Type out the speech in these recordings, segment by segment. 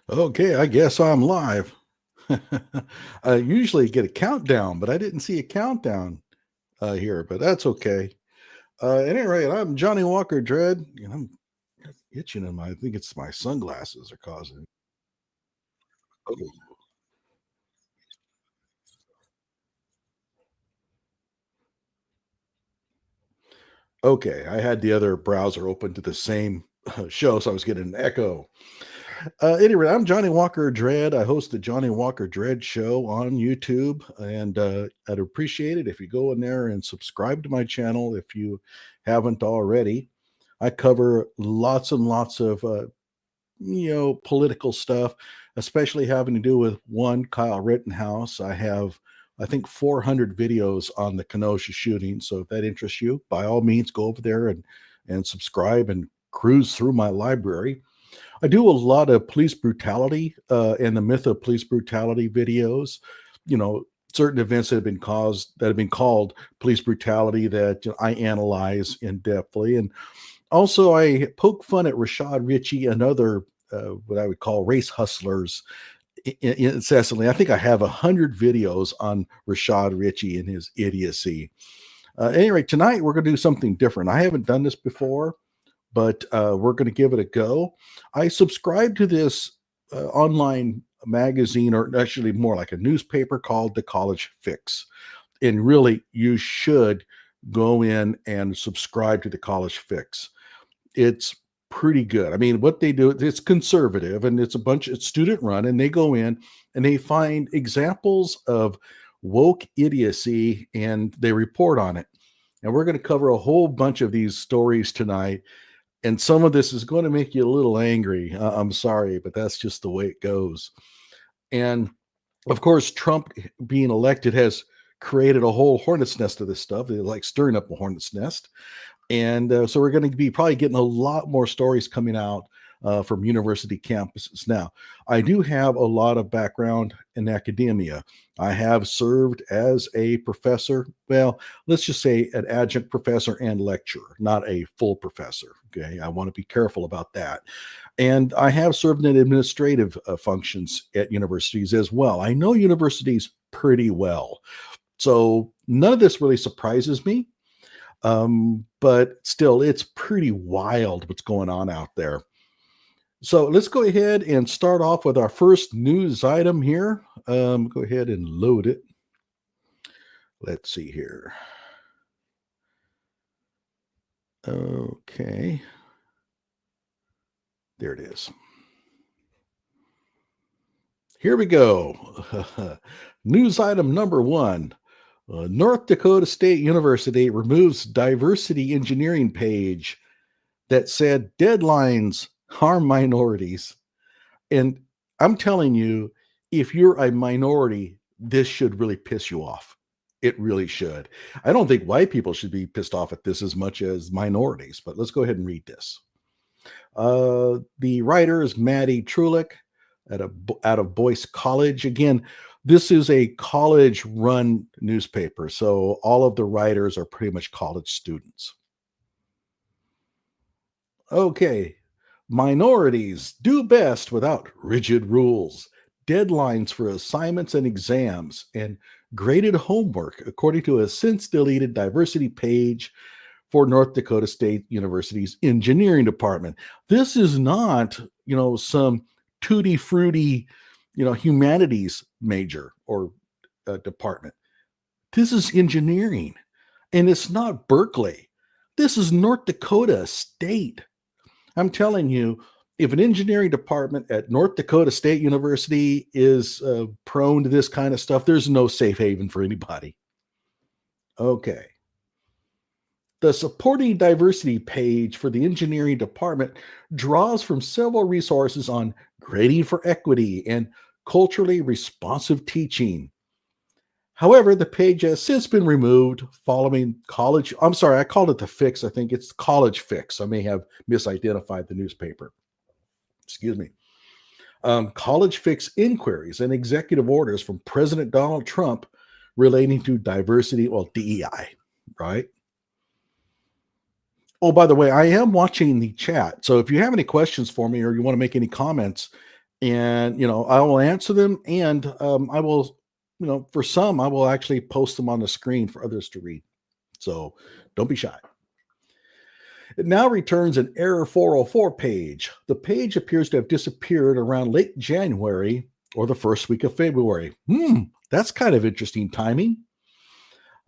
Okay, I guess I'm live. I usually get a countdown, but I didn't see a countdown here, but that's okay. At any rate, I'm Johnny Walker Dread, and I'm itching in my, I think it's my sunglasses are causing it. Oh, okay, I had the other browser open to the same show, so I was getting an echo. Anyway, I'm Johnny Walker Dread. I host the Johnny Walker Dread show on YouTube, and I'd appreciate it if you go in there and subscribe to my channel if you haven't already. I cover lots and lots of political stuff, especially having to do with one Kyle Rittenhouse. I have, I think, 400 videos on the Kenosha shooting. So if that interests you, by all means, go over there and subscribe and cruise through my library. I do a lot of police brutality and the myth of police brutality videos. You know, certain events that have been caused that have been called police brutality that I analyze in depthly, and also I poke fun at Rashad Ritchie and other what I would call race hustlers incessantly. I think I have 100 videos on Rashad Ritchie and his idiocy. Anyway, tonight we're going to do something different. I haven't done this before, but we're going to give it a go. I subscribe to this online magazine, or actually more like a newspaper called The College Fix. And really, you should go in and subscribe to The College Fix. It's pretty good. I mean, what they do, it's conservative and it's student run, and they go in and they find examples of woke idiocy and they report on it. And we're going to cover a whole bunch of these stories tonight, and some of this is going to make you a little angry. I'm sorry, but that's just the way it goes. And of course, Trump being elected has created a whole hornet's nest of this stuff. They're like stirring up a hornet's nest. And so we're going to be probably getting a lot more stories coming out from university campuses. Now, I do have a lot of background in academia. I have served as a professor. Well, let's just say an adjunct professor and lecturer, not a full professor. Okay. I want to be careful about that. And I have served in administrative functions at universities as well. I know universities pretty well. So none of this really surprises me, but still, it's pretty wild what's going on out there. So let's go ahead and start off with our first news item here. Go ahead and load it. Let's see here. Okay. There it is. Here we go. News item number one. North Dakota State University removes diversity engineering page that said deadlines harm minorities. And I'm telling you, if you're a minority, this should really piss you off. It really should. I don't think white people should be pissed off at this as much as minorities, but let's go ahead and read this. The writer is Maddie Trulick out of Boyce College. Again, this is a college run newspaper, so all of the writers are pretty much college students. Okay, minorities do best without rigid rules, deadlines for assignments and exams, and graded homework, according to a since deleted diversity page for North Dakota State University's engineering department. This is not, some tutti frutti, humanities major or department. This is engineering, and it's not Berkeley. This is North Dakota State. I'm telling you, if an engineering department at North Dakota State University is prone to this kind of stuff, there's no safe haven for anybody. Okay. The supporting diversity page for the engineering department draws from several resources on grading for equity and culturally responsive teaching. However, the page has since been removed following college. I'm sorry, I called it the Fix. I think it's College Fix. I may have misidentified the newspaper. Excuse me. College Fix inquiries and executive orders from President Donald Trump relating to diversity, well, DEI, right? Oh, by the way, I am watching the chat. So if you have any questions for me or you want to make any comments, And, I will answer them, and I will, for some, I will actually post them on the screen for others to read. So don't be shy. It now returns an error 404 page. The page appears to have disappeared around late January or the first week of February. That's kind of interesting timing.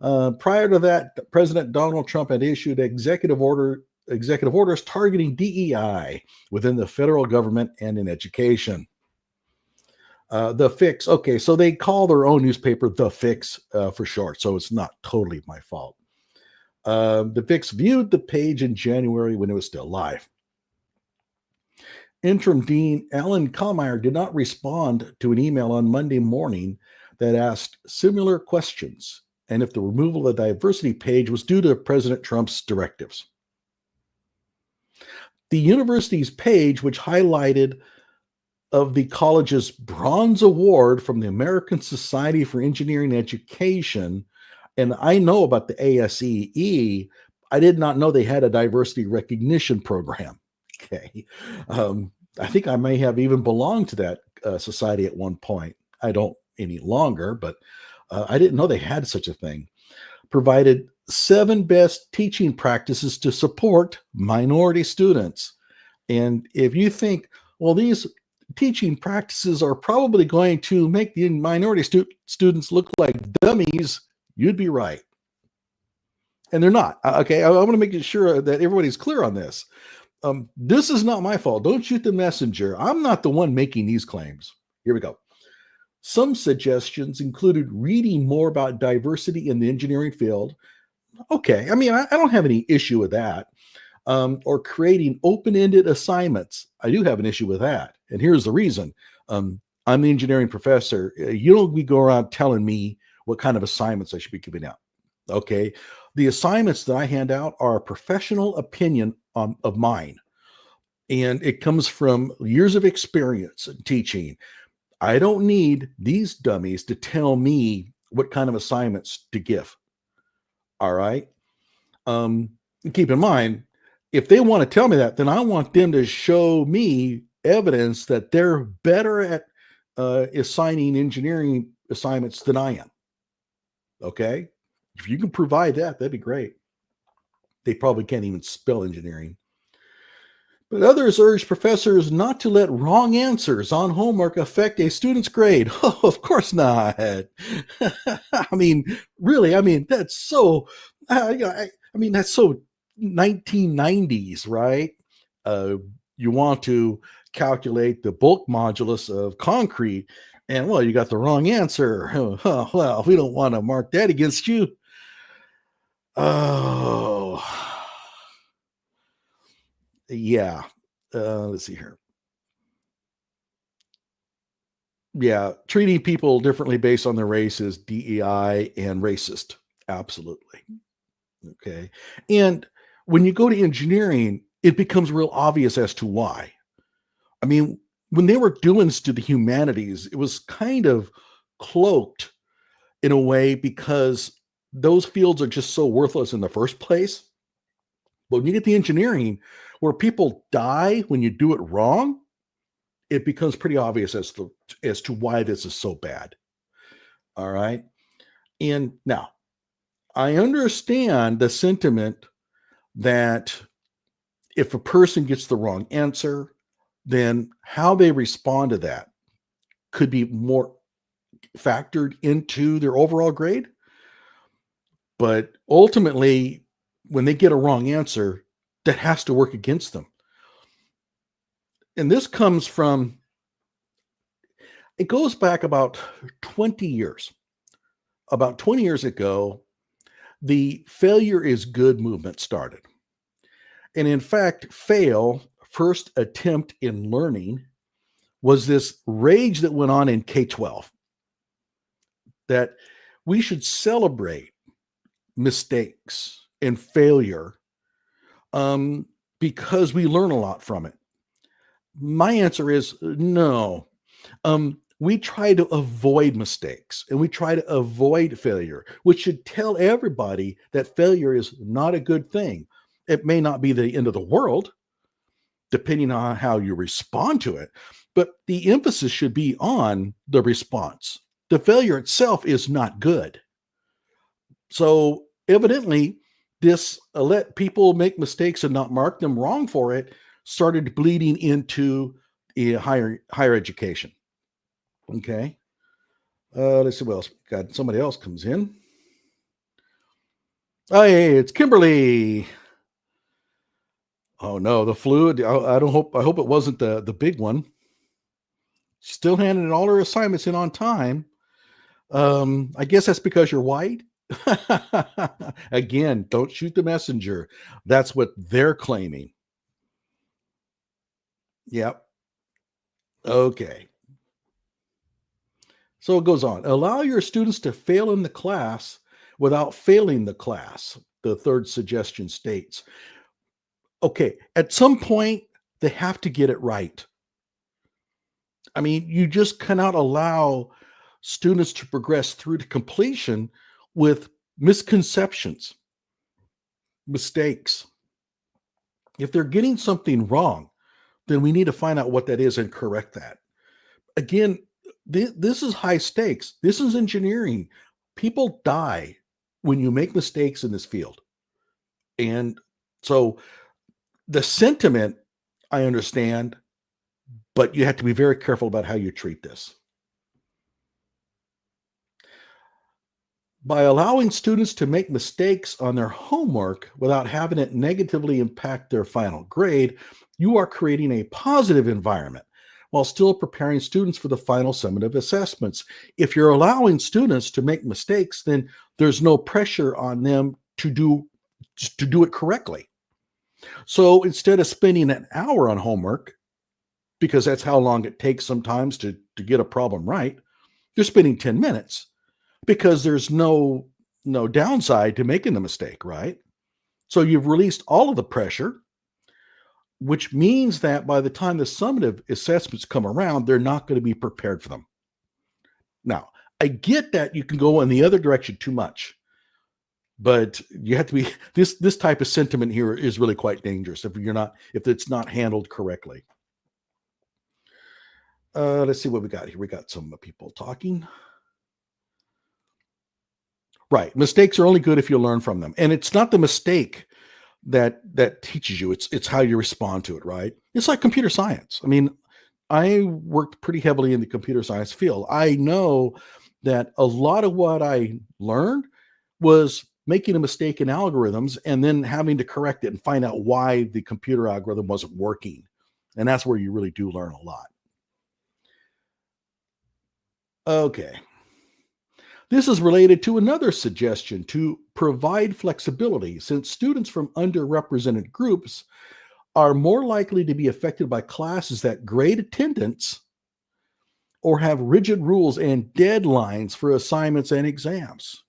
Prior to that, President Donald Trump had issued executive orders targeting DEI within the federal government and in education. The Fix. Okay, so they call their own newspaper The Fix for short, so it's not totally my fault. The Fix viewed the page in January when it was still live. Interim Dean Alan Kallmeyer did not respond to an email on Monday morning that asked similar questions, and if the removal of the diversity page was due to President Trump's directives. The university's page, which highlighted of the college's Bronze Award from the American Society for Engineering Education, and I know about the ASEE, I did not know they had a diversity recognition program. Okay. I think I may have even belonged to that society at one point. I don't any longer, but I didn't know they had such a thing. Provided 7 best teaching practices to support minority students. And if you think, well, these teaching practices are probably going to make the minority students look like dummies, you'd be right. And they're not. Okay, I want to make sure that everybody's clear on this. This is not my fault. Don't shoot the messenger. I'm not the one making these claims. Here we go. Some suggestions included reading more about diversity in the engineering field. Okay, I mean, I don't have any issue with that. Or creating open-ended assignments. I do have an issue with that. And here's the reason. I'm the engineering professor. You don't be go around telling me what kind of assignments I should be giving out. Okay. The assignments that I hand out are a professional opinion of mine. And it comes from years of experience in teaching. I don't need these dummies to tell me what kind of assignments to give. All right. Keep in mind, if they want to tell me that, then I want them to show me evidence that they're better at assigning engineering assignments than I am. Okay. If you can provide that, that'd be great. They probably can't even spell engineering. But others urge professors not to let wrong answers on homework affect a student's grade. Oh, of course not. I mean, really, that's so, that's so 1990s, right? You want to calculate the bulk modulus of concrete, and well, you got the wrong answer. Well, we don't want to mark that against you. Oh, yeah. Let's see here. Yeah, treating people differently based on their race is DEI and racist. Absolutely. Okay. And when you go to engineering, it becomes real obvious as to why. I mean, when they were doing this to the humanities, it was kind of cloaked in a way because those fields are just so worthless in the first place. But when you get the engineering where people die when you do it wrong, it becomes pretty obvious as to why this is so bad. All right. And now I understand the sentiment that if a person gets the wrong answer, then how they respond to that could be more factored into their overall grade. But ultimately, when they get a wrong answer, that has to work against them. And this comes from, it goes back about 20 years. About 20 years ago, the failure is good movement started. And in fact, fail, first attempt in learning, was this rage that went on in K-12, that we should celebrate mistakes and failure because we learn a lot from it. My answer is no. We try to avoid mistakes and we try to avoid failure, which should tell everybody that failure is not a good thing. It may not be the end of the world, depending on how you respond to it. But the emphasis should be on the response. The failure itself is not good. So evidently, this let people make mistakes and not mark them wrong for it started bleeding into higher education. Okay. Let's see what else. Got somebody else comes in. Oh, hey, it's Kimberly. Oh no, the flu. I hope it wasn't the big one. Still handing all her assignments in on time. I guess that's because you're white. Again, don't shoot the messenger. That's what they're claiming. Yep. Okay. So it goes on. Allow your students to fail in the class without failing the class, the third suggestion states. Okay, at some point, they have to get it right. I mean, you just cannot allow students to progress through to completion with misconceptions, mistakes. If they're getting something wrong, then we need to find out what that is and correct that. Again, this is high stakes. This is engineering. People die when you make mistakes in this field. And so the sentiment, I understand, but you have to be very careful about how you treat this. By allowing students to make mistakes on their homework without having it negatively impact their final grade, you are creating a positive environment while still preparing students for the final summative assessments. If you're allowing students to make mistakes, then there's no pressure on them to do it correctly. So instead of spending an hour on homework, because that's how long it takes sometimes to get a problem right, you're spending 10 minutes because there's no downside to making the mistake, right? So you've released all of the pressure, which means that by the time the summative assessments come around, they're not going to be prepared for them. Now, I get that you can go in the other direction too much, but you have to be, this type of sentiment here is really quite dangerous if it's not handled correctly. Let's see what we got here. We got some people talking. Right. Mistakes are only good if you learn from them. And it's not the mistake that teaches you. It's how you respond to it, right? It's like computer science. I mean, I worked pretty heavily in the computer science field. I know that a lot of what I learned was making a mistake in algorithms and then having to correct it and find out why the computer algorithm wasn't working. And that's where you really do learn a lot. Okay. This is related to another suggestion to provide flexibility, since students from underrepresented groups are more likely to be affected by classes that grade attendance or have rigid rules and deadlines for assignments and exams.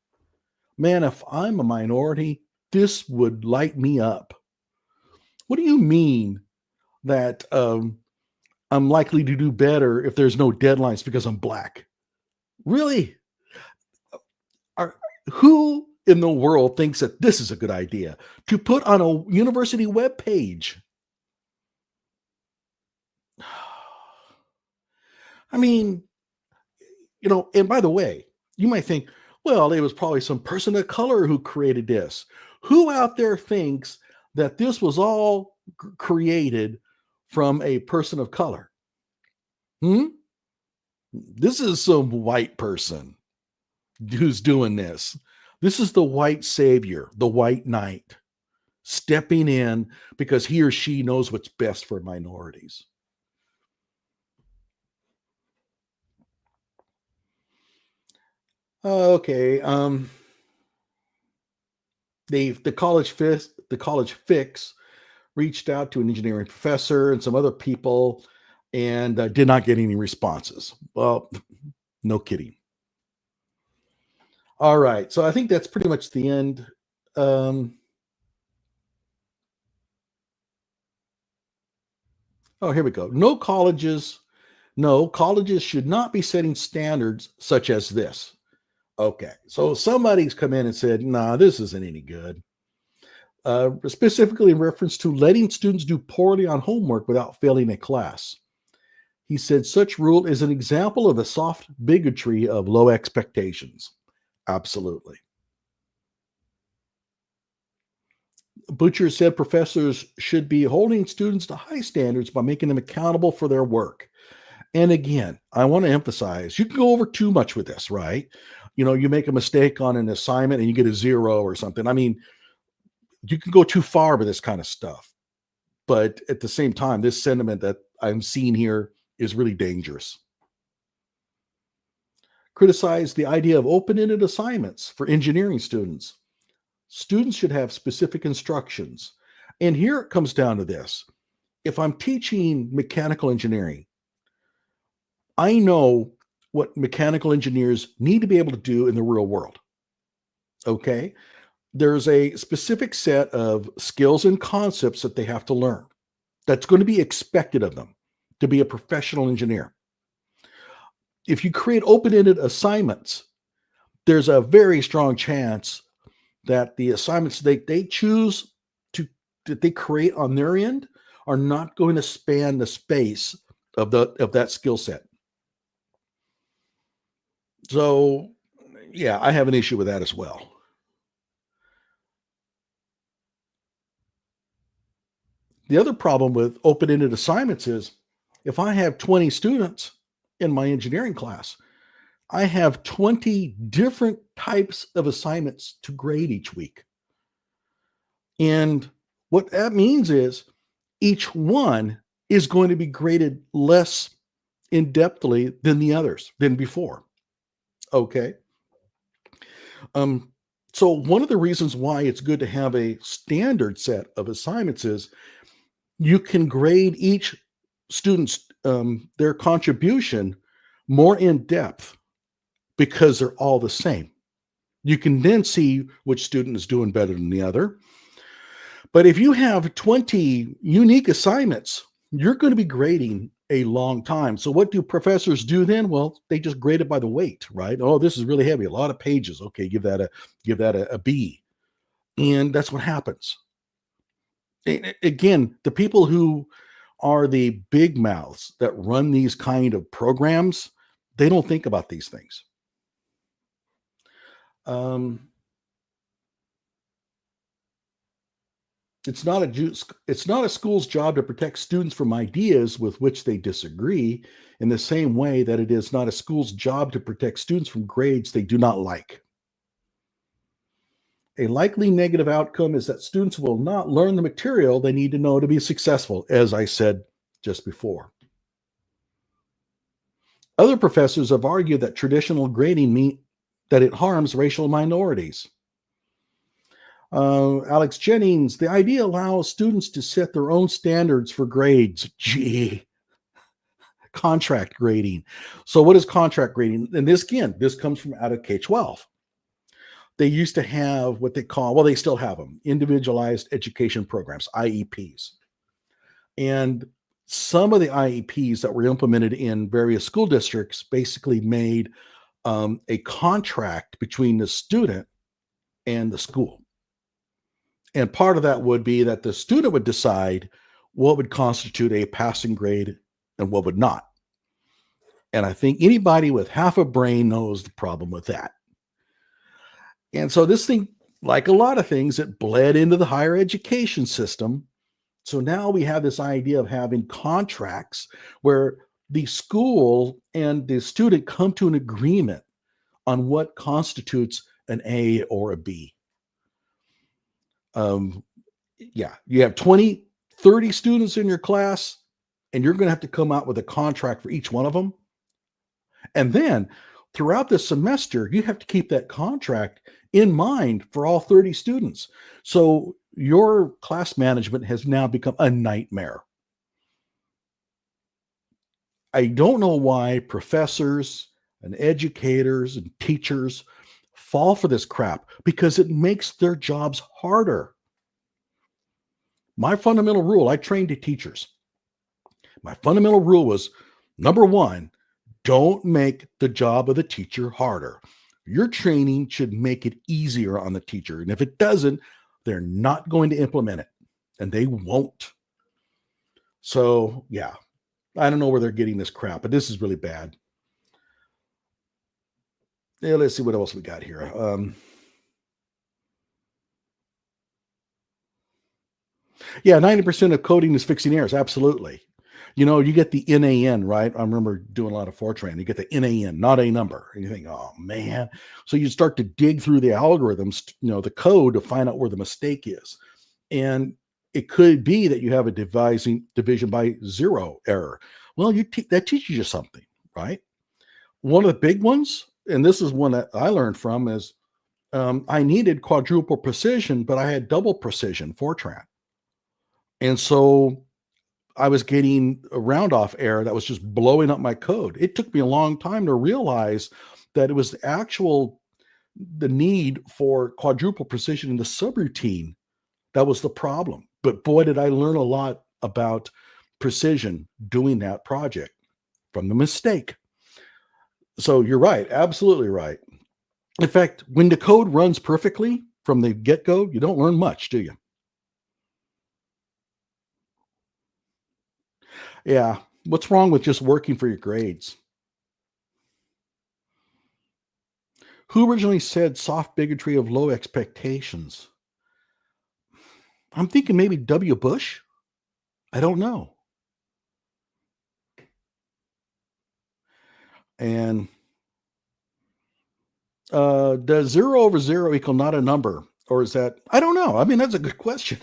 Man, if I'm a minority, this would light me up. What do you mean that I'm likely to do better if there's no deadlines because I'm Black? Really? Who in the world thinks that this is a good idea to put on a university webpage? I mean, and by the way, you might think, well, it was probably some person of color who created this. Who out there thinks that this was all created from a person of color? This is some white person who's doing this. This is the white savior, the white knight, stepping in because he or she knows what's best for minorities. Okay. The college fix reached out to an engineering professor and some other people and did not get any responses. Well, no kidding. All right. So I think that's pretty much the end. Oh, here we go. Colleges should not be setting standards such as this. Okay. So somebody's come in and said, nah, this isn't any good. specifically in reference to letting students do poorly on homework without failing a class. He said such rule is an example of the soft bigotry of low expectations. Absolutely. Butcher said professors should be holding students to high standards by making them accountable for their work. And again, I want to emphasize, you can go over too much with this, right? You make a mistake on an assignment and you get a 0 or something. I mean, you can go too far with this kind of stuff. But at the same time, this sentiment that I'm seeing here is really dangerous. Criticize the idea of open-ended assignments for engineering students. Students should have specific instructions. And here it comes down to this. If I'm teaching mechanical engineering, I know what mechanical engineers need to be able to do in the real world. Okay? There's a specific set of skills and concepts that they have to learn. That's going to be expected of them to be a professional engineer. If you create open-ended assignments, there's a very strong chance that the assignments they choose that they create on their end are not going to span the space of that skill set. So, yeah, I have an issue with that as well. The other problem with open-ended assignments is if I have 20 students in my engineering class, I have 20 different types of assignments to grade each week. And what that means is each one is going to be graded less in-depthly than the others, than before. Okay. So one of the reasons why it's good to have a standard set of assignments is you can grade each student's their contribution more in depth because they're all the same. You can then see which student is doing better than the other. But if you have 20 unique assignments, you're going to be grading a long time. So what do professors do then? Well, they just grade it by the weight, right? Oh, this is really heavy, a lot of pages. Okay, give that a B. And that's what happens. Again, the people who are the big mouths that run these kind of programs, they don't think about these things. It's not a school's job to protect students from ideas with which they disagree, in the same way that it is not a school's job to protect students from grades they do not like. A likely negative outcome is that students will not learn the material they need to know to be successful, as I said just before. Other professors have argued that traditional grading means that it harms racial minorities. Alex Jennings, the idea allows students to set their own standards for grades. Gee, contract grading. So what is contract grading? And this comes from out of K-12. They used to have what they call, well, they still have them, individualized education programs, IEPs. And some of the IEPs that were implemented in various school districts basically made a contract between the student and the school. And part of that would be that the student would decide what would constitute a passing grade and what would not. And I think anybody with half a brain knows the problem with that. And so this thing, like a lot of things, it bled into the higher education system. So now we have this idea of having contracts where the school and the student come to an agreement on what constitutes an A or a B. You have 20, 30 students in your class, and you're going to have to come out with a contract for each one of them. And then throughout the semester, you have to keep that contract in mind for all 30 students. So your class management has now become a nightmare. I don't know why professors and educators and teachers fall for this crap, because it makes their jobs harder. My fundamental rule, I trained teachers. My fundamental rule was, number one, don't make the job of the teacher harder. Your training should make it easier on the teacher. And if it doesn't, They're not going to implement it, and they won't. So, yeah, I don't know where they're getting this crap, but this is really bad. Yeah, let's see what else we got here. Yeah, 90% of coding is fixing errors. Absolutely. You get the NAN, right? I remember doing a lot of Fortran. You get the NAN, not a number. And you think, oh, man. So you start to dig through the algorithms, the code to find out where the mistake is. And it could be that you have a division by zero error. Well, that teaches you something, right? One of the big ones, and this is one that I learned from, is I needed quadruple precision, but I had double precision Fortran. And so I was getting a round off error that was just blowing up my code. It took me a long time to realize that it was the need for quadruple precision in the subroutine that was the problem. But boy, did I learn a lot about precision doing that project from the mistake. So you're right, absolutely right. In fact, when the code runs perfectly from the get-go, you don't learn much, do you? Yeah. What's wrong with just working for your grades? Who originally said soft bigotry of low expectations? I'm thinking maybe W. Bush. I don't know. And does 0/0 equal not a number? Or is that, I don't know. I mean, that's a good question.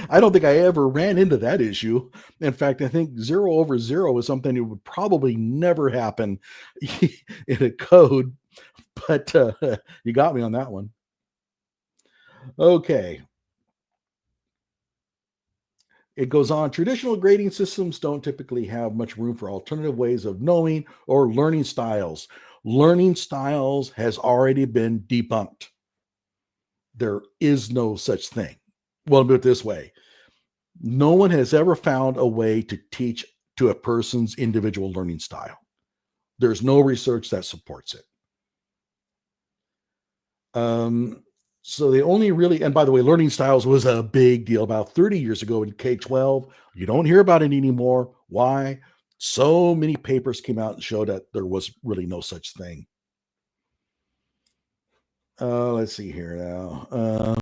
I don't think I ever ran into that issue. In fact, I think 0/0 is something that would probably never happen in a code, but you got me on that one. Okay. It goes on. Traditional grading systems don't typically have much room for alternative ways of knowing or learning styles. Learning styles has already been debunked. There is no such thing. Well, I'll put it this way. No one has ever found a way to teach to a person's individual learning style. There's no research that supports it. So they only really, and by the way, learning styles was a big deal about 30 years ago in K-12. You don't hear about it anymore. Why? So many papers came out and showed that there was really no such thing. Let's see here now.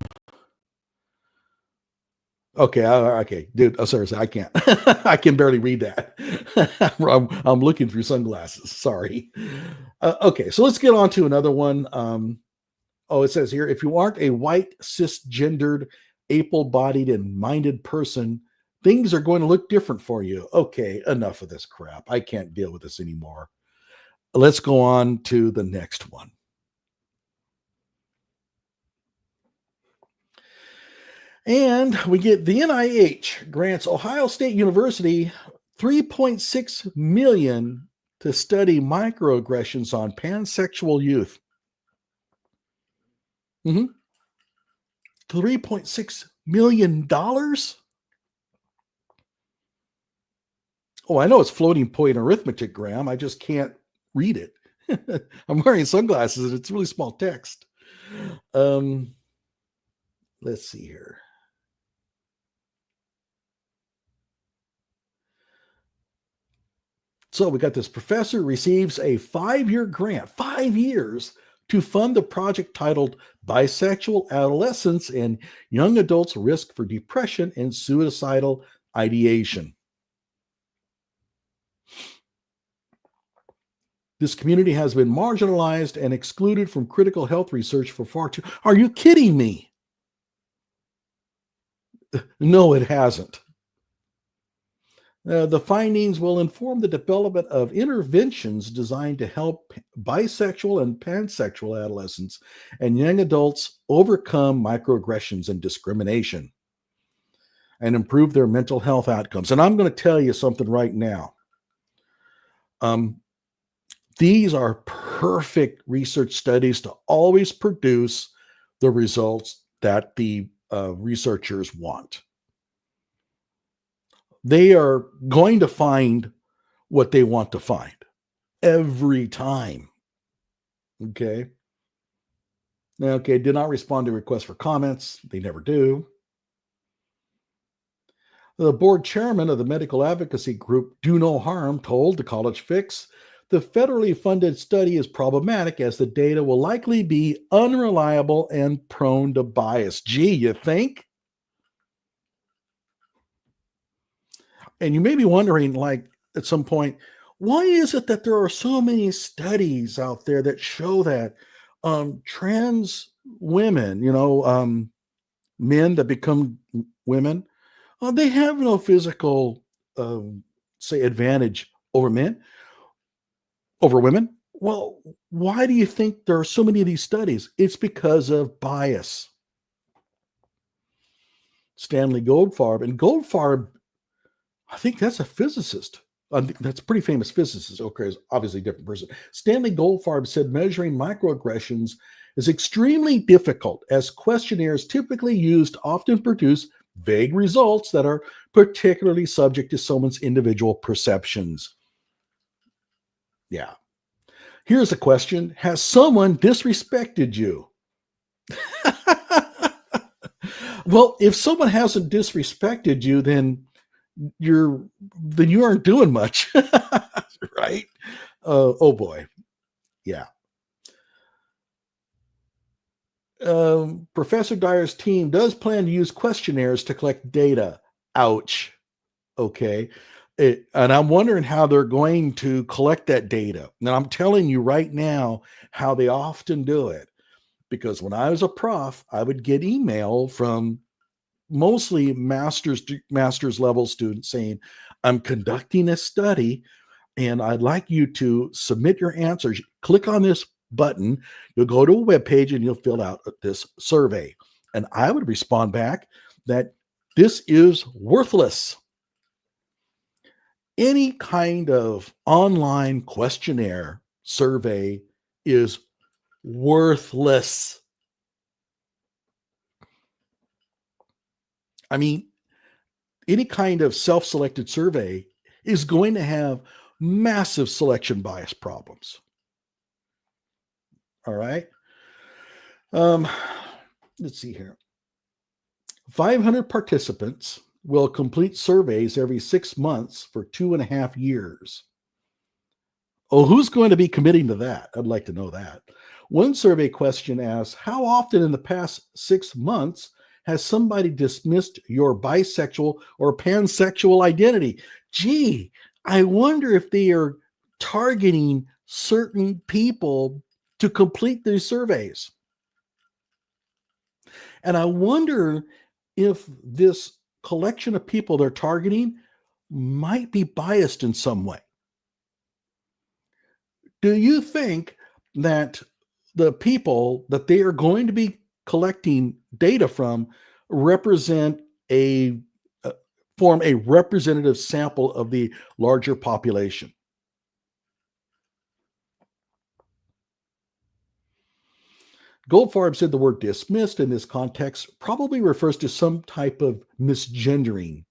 Okay, dude. Oh, sorry, I can't. I can barely read that. I'm looking through sunglasses. Sorry. Okay, so let's get on to another one. It says here, if you aren't a white, cisgendered, able-bodied, and minded person, things are going to look different for you. Okay, enough of this crap. I can't deal with this anymore. Let's go on to the next one. And we get the NIH grants Ohio State University $3.6 million to study microaggressions on pansexual youth. $3.6 million? Oh, I know it's floating point arithmetic, Graham. I just can't read it. I'm wearing sunglasses and it's really small text. Let's see here. So we got this professor receives a 5-year grant, 5 years, to fund the project titled Bisexual Adolescents and Young Adults Risk for Depression and Suicidal Ideation. This community has been marginalized and excluded from critical health research for far too. Are you kidding me? No, it hasn't. The findings will inform the development of interventions designed to help bisexual and pansexual adolescents and young adults overcome microaggressions and discrimination and improve their mental health outcomes. And I'm going to tell you something right now. These are perfect research studies to always produce the results that the researchers want. They are going to find what they want to find every time. Okay. Okay, did not respond to requests for comments. They never do. The board chairman of the medical advocacy group Do No Harm told the College Fix the federally funded study is problematic as the data will likely be unreliable and prone to bias. Gee, you think? And you may be wondering, like, at some point, why is it that there are so many studies out there that show that trans women, men that become women, they have no physical, um, say, advantage over women? Well, why do you think there are so many of these studies? It's because of bias. Stanley Goldfarb, and Goldfarb, I think that's a physicist. That's a pretty famous physicist. Okay, is obviously a different person. Stanley Goldfarb said measuring microaggressions is extremely difficult as questionnaires typically used often produce vague results that are particularly subject to someone's individual perceptions. Yeah. Here's a question. Has someone disrespected you? Well, if someone hasn't disrespected you, then you aren't doing much. Right? Oh boy. Yeah. Professor Dyer's team does plan to use questionnaires to collect data. Ouch. Okay. And I'm wondering how they're going to collect that data. And I'm telling you right now how they often do it. Because when I was a prof, I would get email from mostly master's level students saying, I'm conducting a study and I'd like you to submit your answers. Click on this button. You'll go to a web page and you'll fill out this survey. And I would respond back that this is worthless. Any kind of online questionnaire survey is worthless. I mean, any kind of self-selected survey is going to have massive selection bias problems. All right. Let's see here. 500 participants will complete surveys every 6 months for 2.5 years. Oh, who's going to be committing to that? I'd like to know that. One survey question asks, how often in the past 6 months has somebody dismissed your bisexual or pansexual identity? Gee, I wonder if they are targeting certain people to complete these surveys. And I wonder if this collection of people they're targeting might be biased in some way. Do you think that the people that they are going to be collecting data from represent form a representative sample of the larger population? Goldfarb said the word dismissed in this context probably refers to some type of misgendering.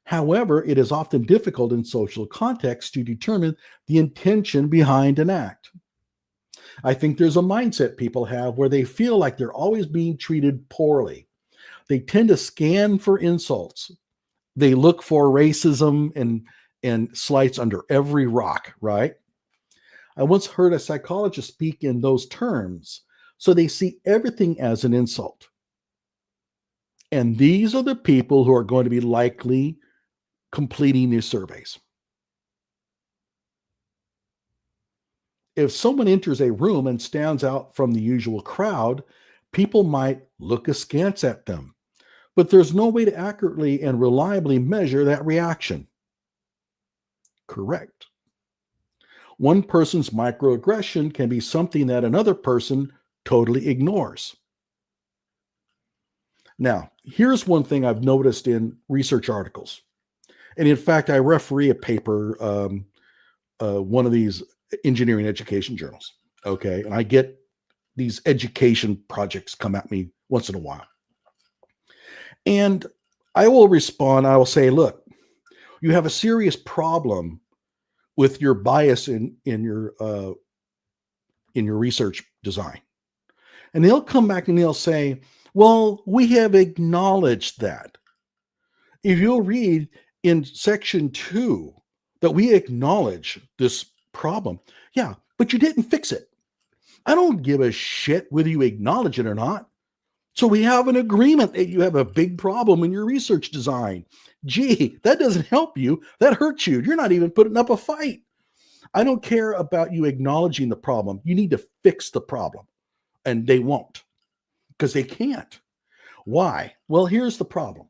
However, it is often difficult in social contexts to determine the intention behind an act. I think there's a mindset people have where they feel like they're always being treated poorly. They tend to scan for insults. They look for racism and slights under every rock, right? I once heard a psychologist speak in those terms. So they see everything as an insult. And these are the people who are going to be likely completing these surveys. If someone enters a room and stands out from the usual crowd, people might look askance at them. But there's no way to accurately and reliably measure that reaction. Correct. One person's microaggression can be something that another person totally ignores. Now, here's one thing I've noticed in research articles. And in fact, I referee a paper, one of these engineering education journals. Okay. And I get these education projects come at me once in a while. And I will respond, I will say, look, you have a serious problem with your bias in your research design. And they'll come back and they'll say, well, we have acknowledged that. If you'll read in section 2 that we acknowledge this problem, yeah, but you didn't fix it. I don't give a shit whether you acknowledge it or not. So we have an agreement that you have a big problem in your research design. Gee, that doesn't help you. That hurts you. You're not even putting up a fight. I don't care about you acknowledging the problem. You need to fix the problem. And they won't, because they can't. Why? Well, here's the problem.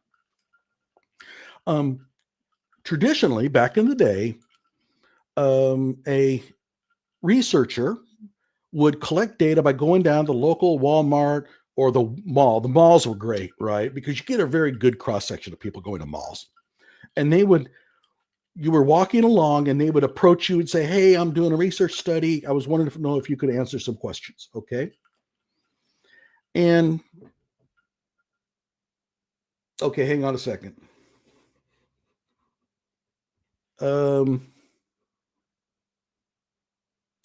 Traditionally, back in the day, a researcher would collect data by going down to local Walmart or the mall. The malls were great, right? Because you get a very good cross-section of people going to malls. And you were walking along and they would approach you and say, hey, I'm doing a research study. I was wondering to know if you could answer some questions. Okay. And okay, hang on a second. Oh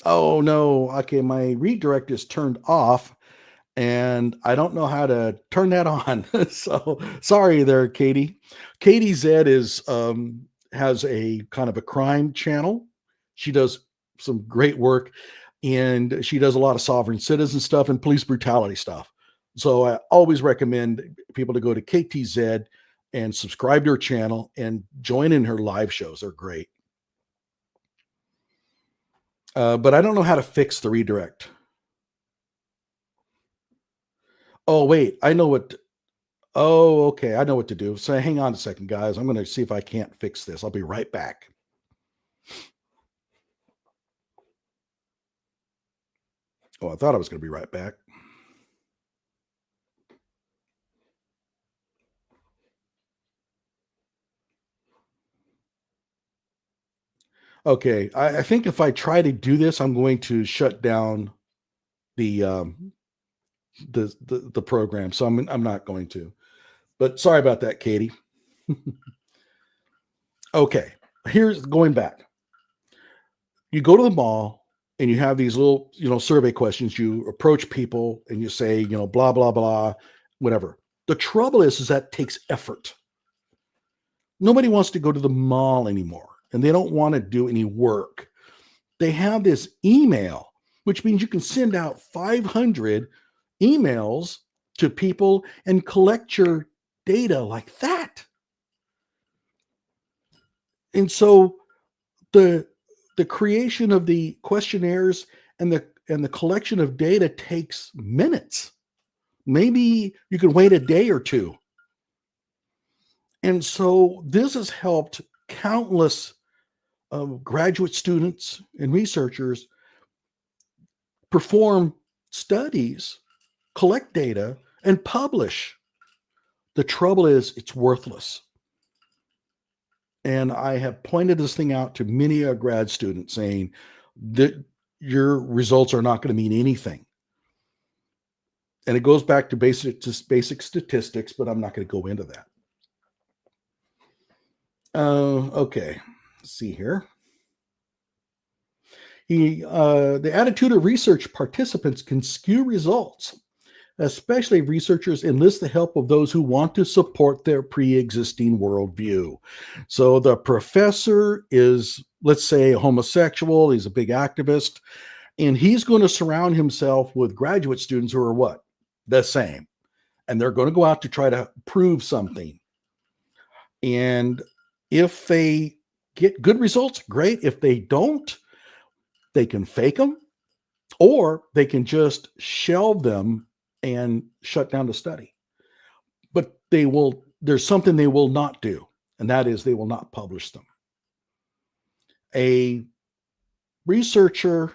no. Okay. My redirect is turned off and I don't know how to turn that on. So sorry there, Katie. Katie Zed has a kind of a crime channel. She does some great work and she does a lot of sovereign citizen stuff and police brutality stuff. So I always recommend people to go to KTZ and subscribe to her channel and join in her live shows. They're great. But I don't know how to fix the redirect. Oh, wait, I know what. Oh, okay. I know what to do. So hang on a second, guys. I'm going to see if I can't fix this. I'll be right back. Oh, I thought I was going to be right back. Okay. I think if I try to do this, I'm going to shut down the program. So I'm not going to. But sorry about that, Katie. Okay. Here's going back. You go to the mall and you have these little, survey questions. You approach people and you say, blah, blah, blah, whatever. The trouble is that takes effort. Nobody wants to go to the mall anymore and they don't want to do any work. They have this email, which means you can send out 500 emails to people and collect your data like that. And so the creation of the questionnaires and the collection of data takes minutes. Maybe you can wait a day or two. And so this has helped countless graduate students and researchers perform studies, collect data, and publish. The trouble is it's worthless. And I have pointed this thing out to many a grad student saying that your results are not going to mean anything. And it goes back to basic statistics, but I'm not going to go into that. Okay, let's see here. The attitude of research participants can skew results, especially if researchers enlist the help of those who want to support their pre-existing worldview. So the professor is, let's say, a homosexual. He's a big activist, and he's going to surround himself with graduate students who are what? The same. And they're going to go out to try to prove something. And if they get good results, great. If they don't, they can fake them, or they can just shelve them and shut down the study. But there's something they will not do, and that is they will not publish them. A researcher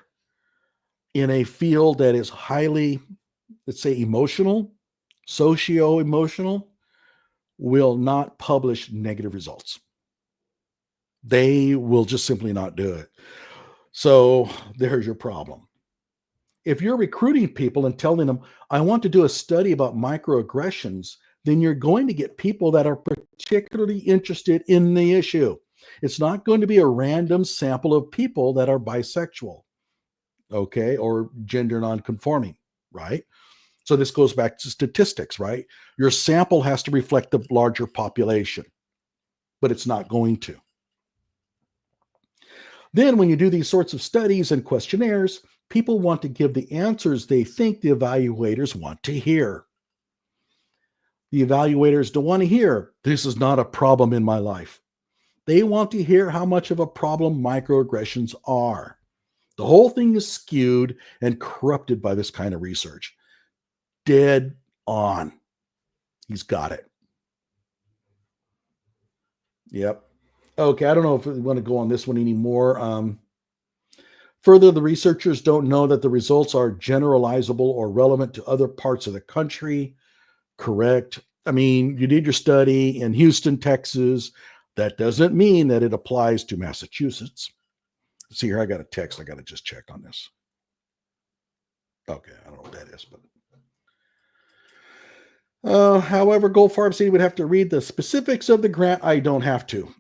in a field that is highly, let's say, emotional, socio-emotional, will not publish negative results. They will just simply not do it. So there's your problem. If you're recruiting people and telling them, I want to do a study about microaggressions, then you're going to get people that are particularly interested in the issue. It's not going to be a random sample of people that are bisexual, okay, or gender nonconforming, right? So this goes back to statistics, right? Your sample has to reflect the larger population, but it's not going to. Then when you do these sorts of studies and questionnaires, people want to give the answers they think the evaluators want to hear. The evaluators don't want to hear, this is not a problem in my life. They want to hear how much of a problem microaggressions are. The whole thing is skewed and corrupted by this kind of research. Dead on. He's got it. Yep. Okay, I don't know if we want to go on this one anymore. Further, the researchers don't know that the results are generalizable or relevant to other parts of the country. Correct. I mean, you did your study in Houston, Texas. That doesn't mean that it applies to Massachusetts. See here, I got a text. I got to just check on this. Okay, I don't know what that is, but however, Gold Farm City would have to read the specifics of the grant. I don't have to.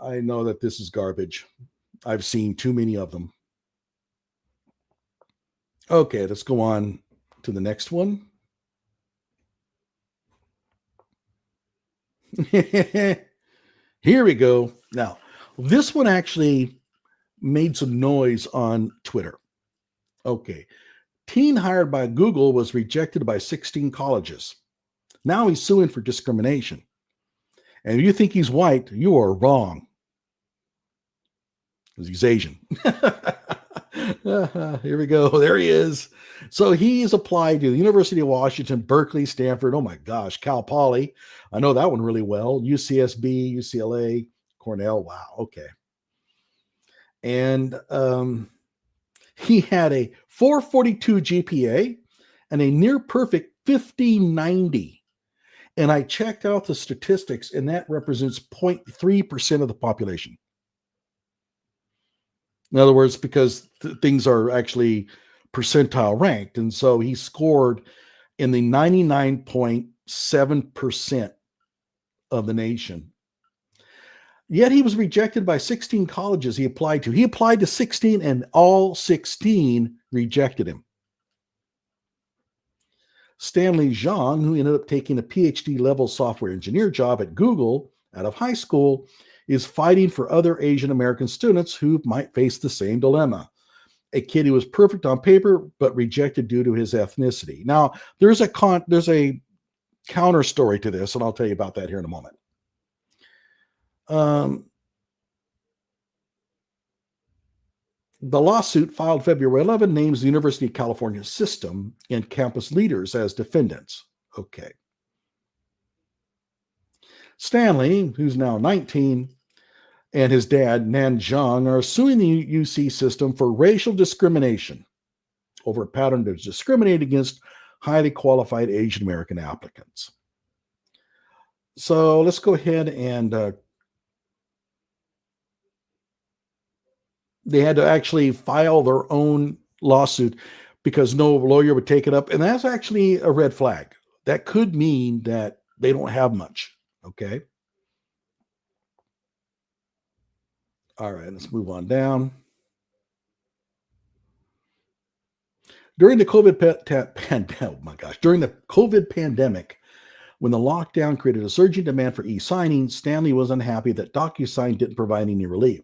I know that this is garbage. I've seen too many of them. Okay, let's go on to the next one. Here we go. Now, this one actually made some noise on Twitter. Okay. Teen hired by Google was rejected by 16 colleges. Now he's suing for discrimination. And if you think he's white, you are wrong. Because he's Asian. Here we go. There he is. So he's applied to the University of Washington, Berkeley, Stanford. Oh my gosh, Cal Poly. I know that one really well. UCSB, UCLA, Cornell. Wow. Okay. And he had a 442 GPA and a near perfect 5090. And I checked out the statistics, and that represents 0.3% of the population. In other words, because things are actually percentile ranked. And so he scored in the 99.7% of the nation. Yet he was rejected by 16 colleges he applied to. He applied to 16, and all 16 rejected him. Stanley Zhang, who ended up taking a PhD level software engineer job at Google out of high school, is fighting for other Asian American students who might face the same dilemma. A kid who was perfect on paper, but rejected due to his ethnicity. Now, there's a counter story to this, and I'll tell you about that here in a moment. The lawsuit filed February 11 names the University of California system and campus leaders as defendants. Okay. Stanley, who's now 19, and his dad, Nan Zhang, are suing the UC system for racial discrimination over a pattern to discriminate against highly qualified Asian American applicants. So let's go ahead and they had to actually file their own lawsuit because no lawyer would take it up. And that's actually a red flag. That could mean that they don't have much. Okay. All right, let's move on down. During the COVID pandemic, when the lockdown created a surging demand for e-signing, Stanley was unhappy that DocuSign didn't provide any relief.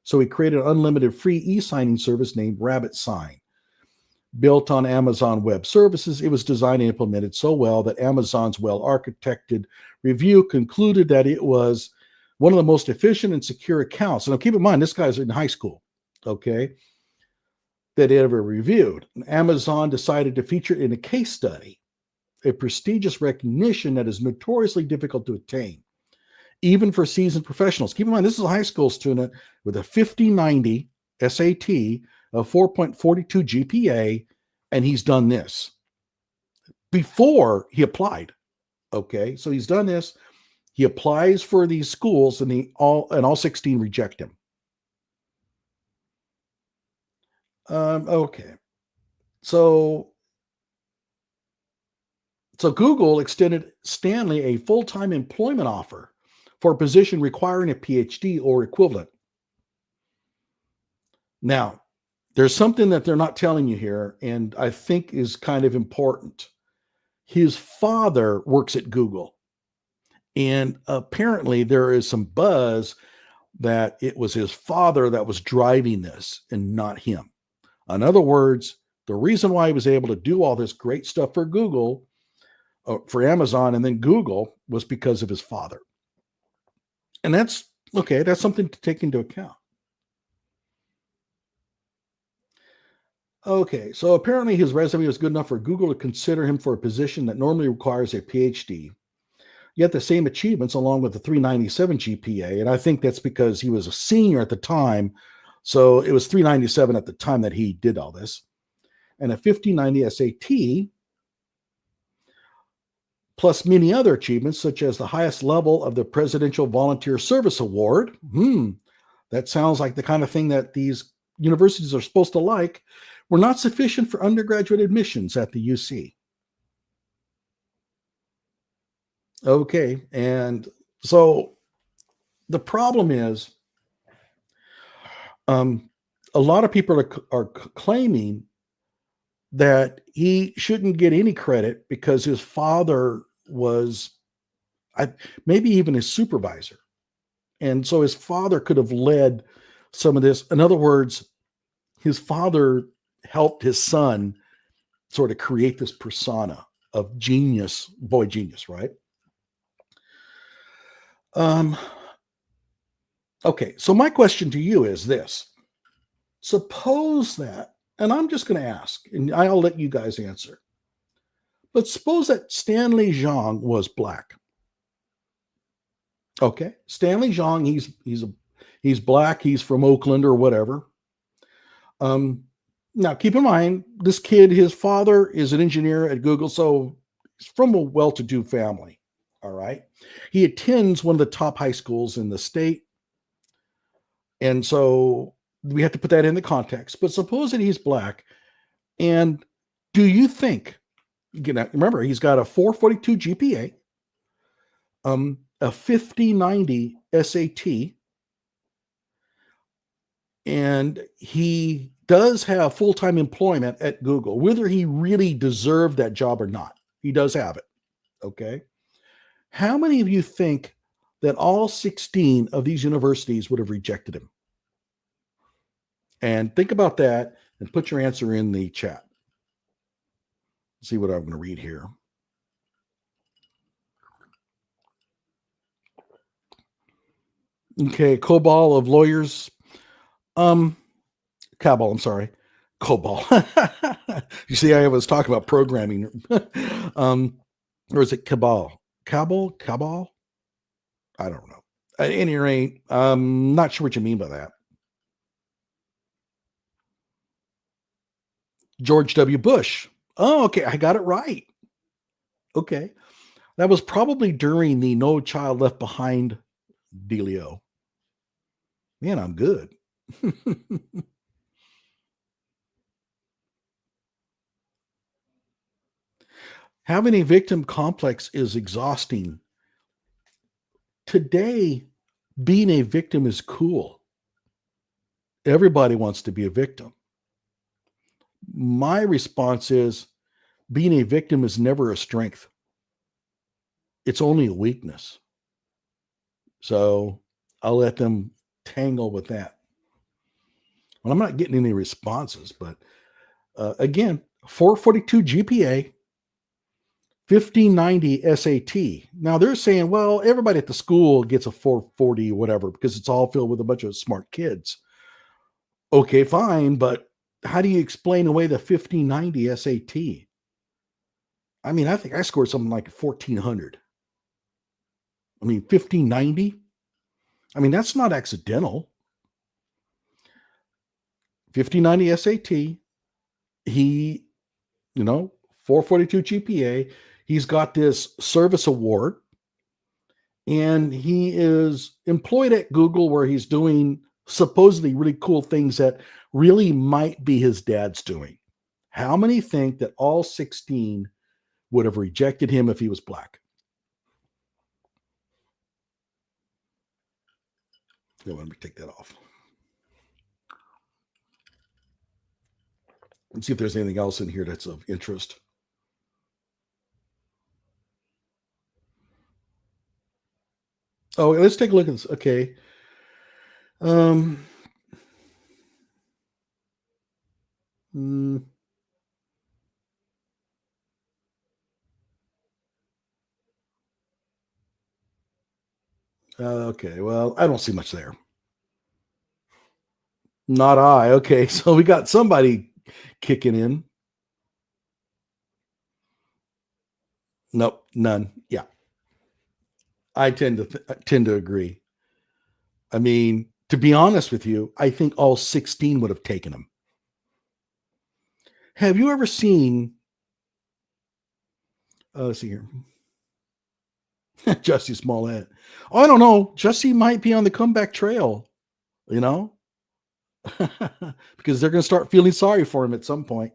So he created an unlimited free e-signing service named Rabbit Sign. Built on Amazon Web Services, it was designed and implemented so well that Amazon's well-architected review concluded that it was one of the most efficient and secure accounts. And keep in mind, this guy's in high school, okay, that it ever reviewed. Amazon decided to feature it in a case study, a prestigious recognition that is notoriously difficult to attain, even for seasoned professionals. Keep in mind, this is a high school student with a 5090 SAT, a 4.42 GPA, and he's done this before he applied. Okay, so he's done this. He applies for these schools, and all 16 reject him. Okay, so Google extended Stanley a full-time employment offer for a position requiring a PhD or equivalent. Now, there's something that they're not telling you here, and I think is kind of important. his father works at Google. And apparently there is some buzz that it was his father that was driving this and not him. In other words, the reason why he was able to do all this great stuff for Google, for Amazon, and then Google was because of his father. And that's okay. That's something to take into account. Okay, so apparently his resume was good enough for Google to consider him for a position that normally requires a PhD, yet the same achievements along with the 397 GPA. And I think that's because he was a senior at the time. So it was 397 at the time that he did all this. And a 1590 SAT, plus many other achievements, such as the highest level of the Presidential Volunteer Service Award. That sounds like the kind of thing that these universities are supposed to like, were not sufficient for undergraduate admissions at the UC. Okay, and so the problem is a lot of people are claiming that he shouldn't get any credit because his father was maybe even his supervisor. And so his father could have led some of this. In other words, his father helped his son sort of create this persona of genius, boy genius, right? Okay, so my question to you is this. Suppose that, and I'm just going to ask, and I'll let you guys answer. But suppose that Stanley Zhang was black. Okay, Stanley Zhang, he's black, he's from Oakland or whatever. Now, keep in mind, this kid, his father is an engineer at Google, so he's from a well-to-do family, all right? He attends one of the top high schools in the state, and so we have to put that in the context. But suppose that he's black, and do you think, remember, he's got a 442 GPA, a 1590 SAT, and he does have full-time employment at Google, whether he really deserved that job or not. He does have it, okay? How many of you think that all 16 of these universities would have rejected him? And think about that and put your answer in the chat. Let's see what I'm going to read here. Okay, COBOL of lawyers. Cabal, I'm sorry. COBOL. You see, I was talking about programming. Or is it Cabal? Cabal? I don't know. At any rate, I'm not sure what you mean by that. George W. Bush. Oh, okay. I got it right. Okay. That was probably during the No Child Left Behind dealio. Man, I'm good. Having a victim complex is exhausting. Today, being a victim is cool. Everybody wants to be a victim. My response is being a victim is never a strength. It's only a weakness. So I'll let them tangle with that. Well, I'm not getting any responses, but again, 442 GPA, 1590 SAT. Now they're saying, well, everybody at the school gets a 440 or whatever because it's all filled with a bunch of smart kids. Okay, fine, but how do you explain away the 1590 SAT? I mean, I think I scored something like 1400. I mean, 1590? I mean, that's not accidental. 1590 SAT. He, 442 GPA. He's got this service award, and he is employed at Google where he's doing supposedly really cool things that really might be his dad's doing. How many think that all 16 would have rejected him if he was black? No, let me take that off. Let's see if there's anything else in here that's of interest. Oh, let's take a look at this. Okay. Um, mm, okay. Well, I don't see much there. Not I. Okay. So we got somebody kicking in. Nope. None. Yeah. I tend to agree. I mean, to be honest with you, I think all 16 would have taken them. Have you ever seen, let's see here, Jussie Smollett? Oh, I don't know. Jussie might be on the comeback trail, you know, because they're going to start feeling sorry for him at some point.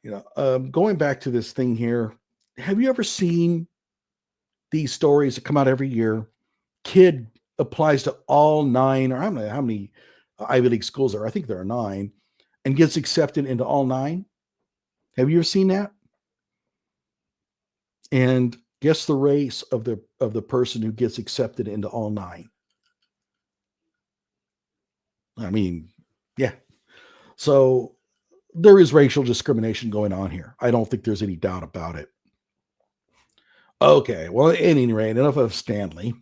Going back to this thing here, have you ever seen these stories that come out every year? Kid applies to all nine, or I don't know how many Ivy League schools there are. I think there are nine, and gets accepted into all nine. Have you ever seen that? And guess the race of the person who gets accepted into all nine. I mean, yeah. So there is racial discrimination going on here. I don't think there's any doubt about it. Okay, well, at any rate, enough of Stanley.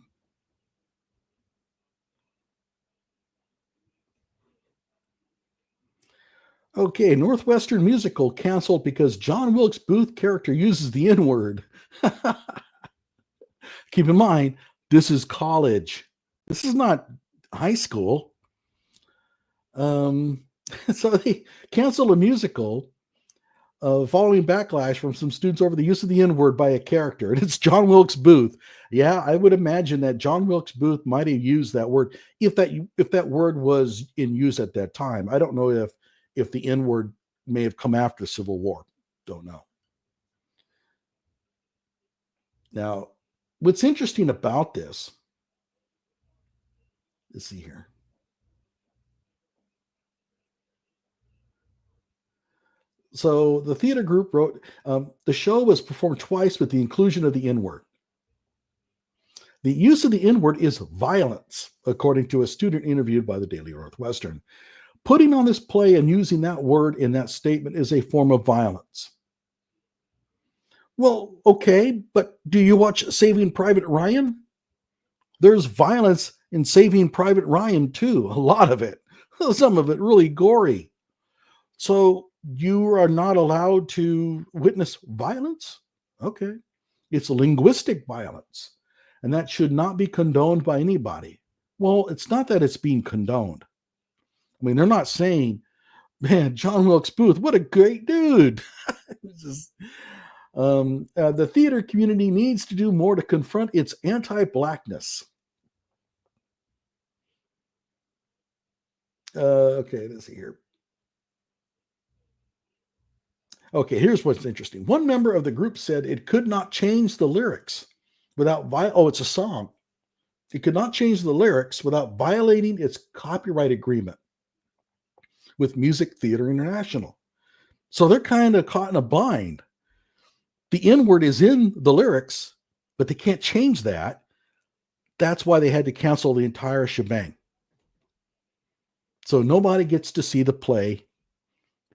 Okay, Northwestern musical canceled because John Wilkes Booth character uses the N word. Keep in mind, this is college. This is not high school. Um, so they canceled a musical following backlash from some students over the use of the N word by a character, and it's John Wilkes Booth. Yeah, I would imagine that John Wilkes Booth might have used that word if that word was in use at that time. I don't know if the N word may have come after the Civil War. Don't know. Now, what's interesting about this, let's see here. So the theater group wrote the show was performed twice with the inclusion of the N word. The use of the N word is violence, according to a student interviewed by the Daily Northwestern. Putting on this play and using that word in that statement is a form of violence. Well, okay, but do you watch Saving Private Ryan? There's violence in Saving Private Ryan too, a lot of it. Some of it really gory. So you are not allowed to witness violence? Okay. It's linguistic violence, and that should not be condoned by anybody. Well, it's not that it's being condoned. I mean, they're not saying, man, John Wilkes Booth, what a great dude. Just, the theater community needs to do more to confront its anti-blackness. Okay, let's see here. Okay, here's what's interesting. One member of the group said it could not change the lyrics without it's a song. It could not change the lyrics without violating its copyright agreement with Music Theater International. So they're kind of caught in a bind. The N word is in the lyrics, but they can't change that. That's why they had to cancel the entire shebang. So nobody gets to see the play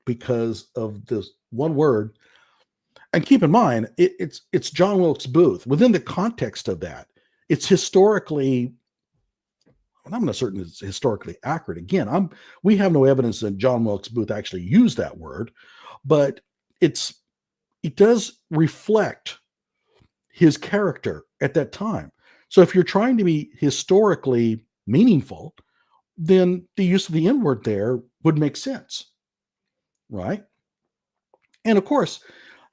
because of this one word. And keep in mind, it's John Wilkes Booth. Within the context of that, it's historically, I'm not certain it's historically accurate. Again, we have no evidence that John Wilkes Booth actually used that word, but it does reflect his character at that time. So if you're trying to be historically meaningful, then the use of the N word there would make sense, right? And of course,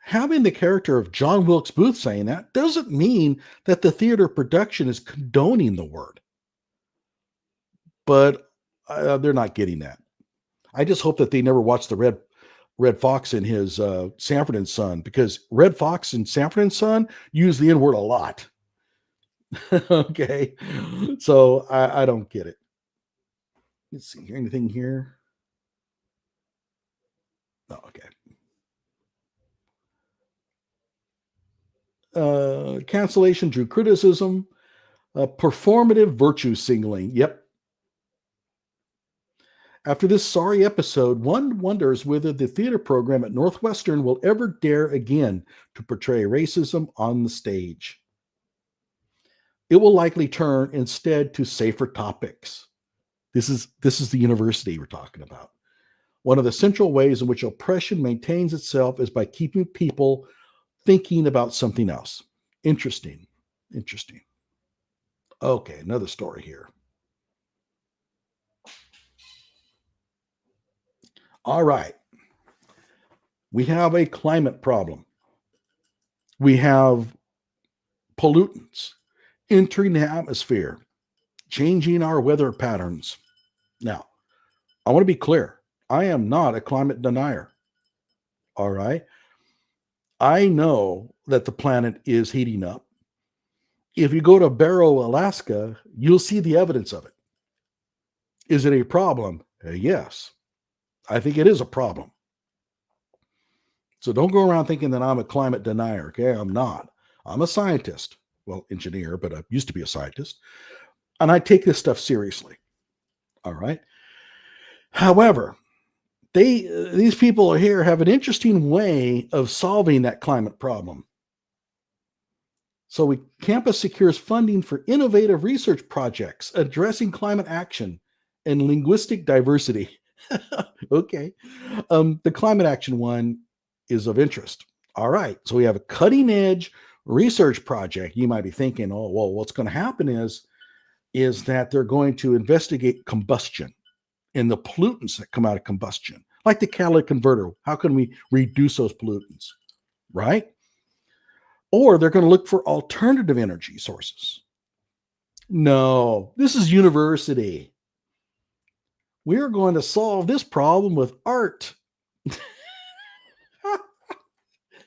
having the character of John Wilkes Booth saying that doesn't mean that the theater production is condoning the word, but they're not getting that. I just hope that they never watch the Red Fox and his Sanford and Son, because Red Fox and Sanford and Son use the N word a lot. Okay, so I don't get it. Let's see, anything here? Oh, okay. Cancellation drew criticism. Performative virtue signaling. Yep. After this sorry episode, one wonders whether the theater program at Northwestern will ever dare again to portray racism on the stage. It will likely turn instead to safer topics. This is the university we're talking about. One of the central ways in which oppression maintains itself is by keeping people thinking about something else. Interesting. Okay, another story here. All right. We have a climate problem. We have pollutants entering the atmosphere, changing our weather patterns. Now, I want to be clear. I am not a climate denier. All right. I know that the planet is heating up. If you go to Barrow, Alaska, you'll see the evidence of it. Is it a problem? Yes. I think it is a problem. So don't go around thinking that I'm a climate denier. Okay. I'm not. I'm a scientist. Well, engineer, but I used to be a scientist. And I take this stuff seriously. All right. However, these people here have an interesting way of solving that climate problem. So campus secures funding for innovative research projects addressing climate action and linguistic diversity. Okay. The climate action one is of interest. All right. So we have a cutting edge research project. You might be thinking, oh, well, what's going to happen is that they're going to investigate combustion and the pollutants that come out of combustion, like the catalytic converter. How can we reduce those pollutants, right? Or they're going to look for alternative energy sources. No, this is university. We're going to solve this problem with art.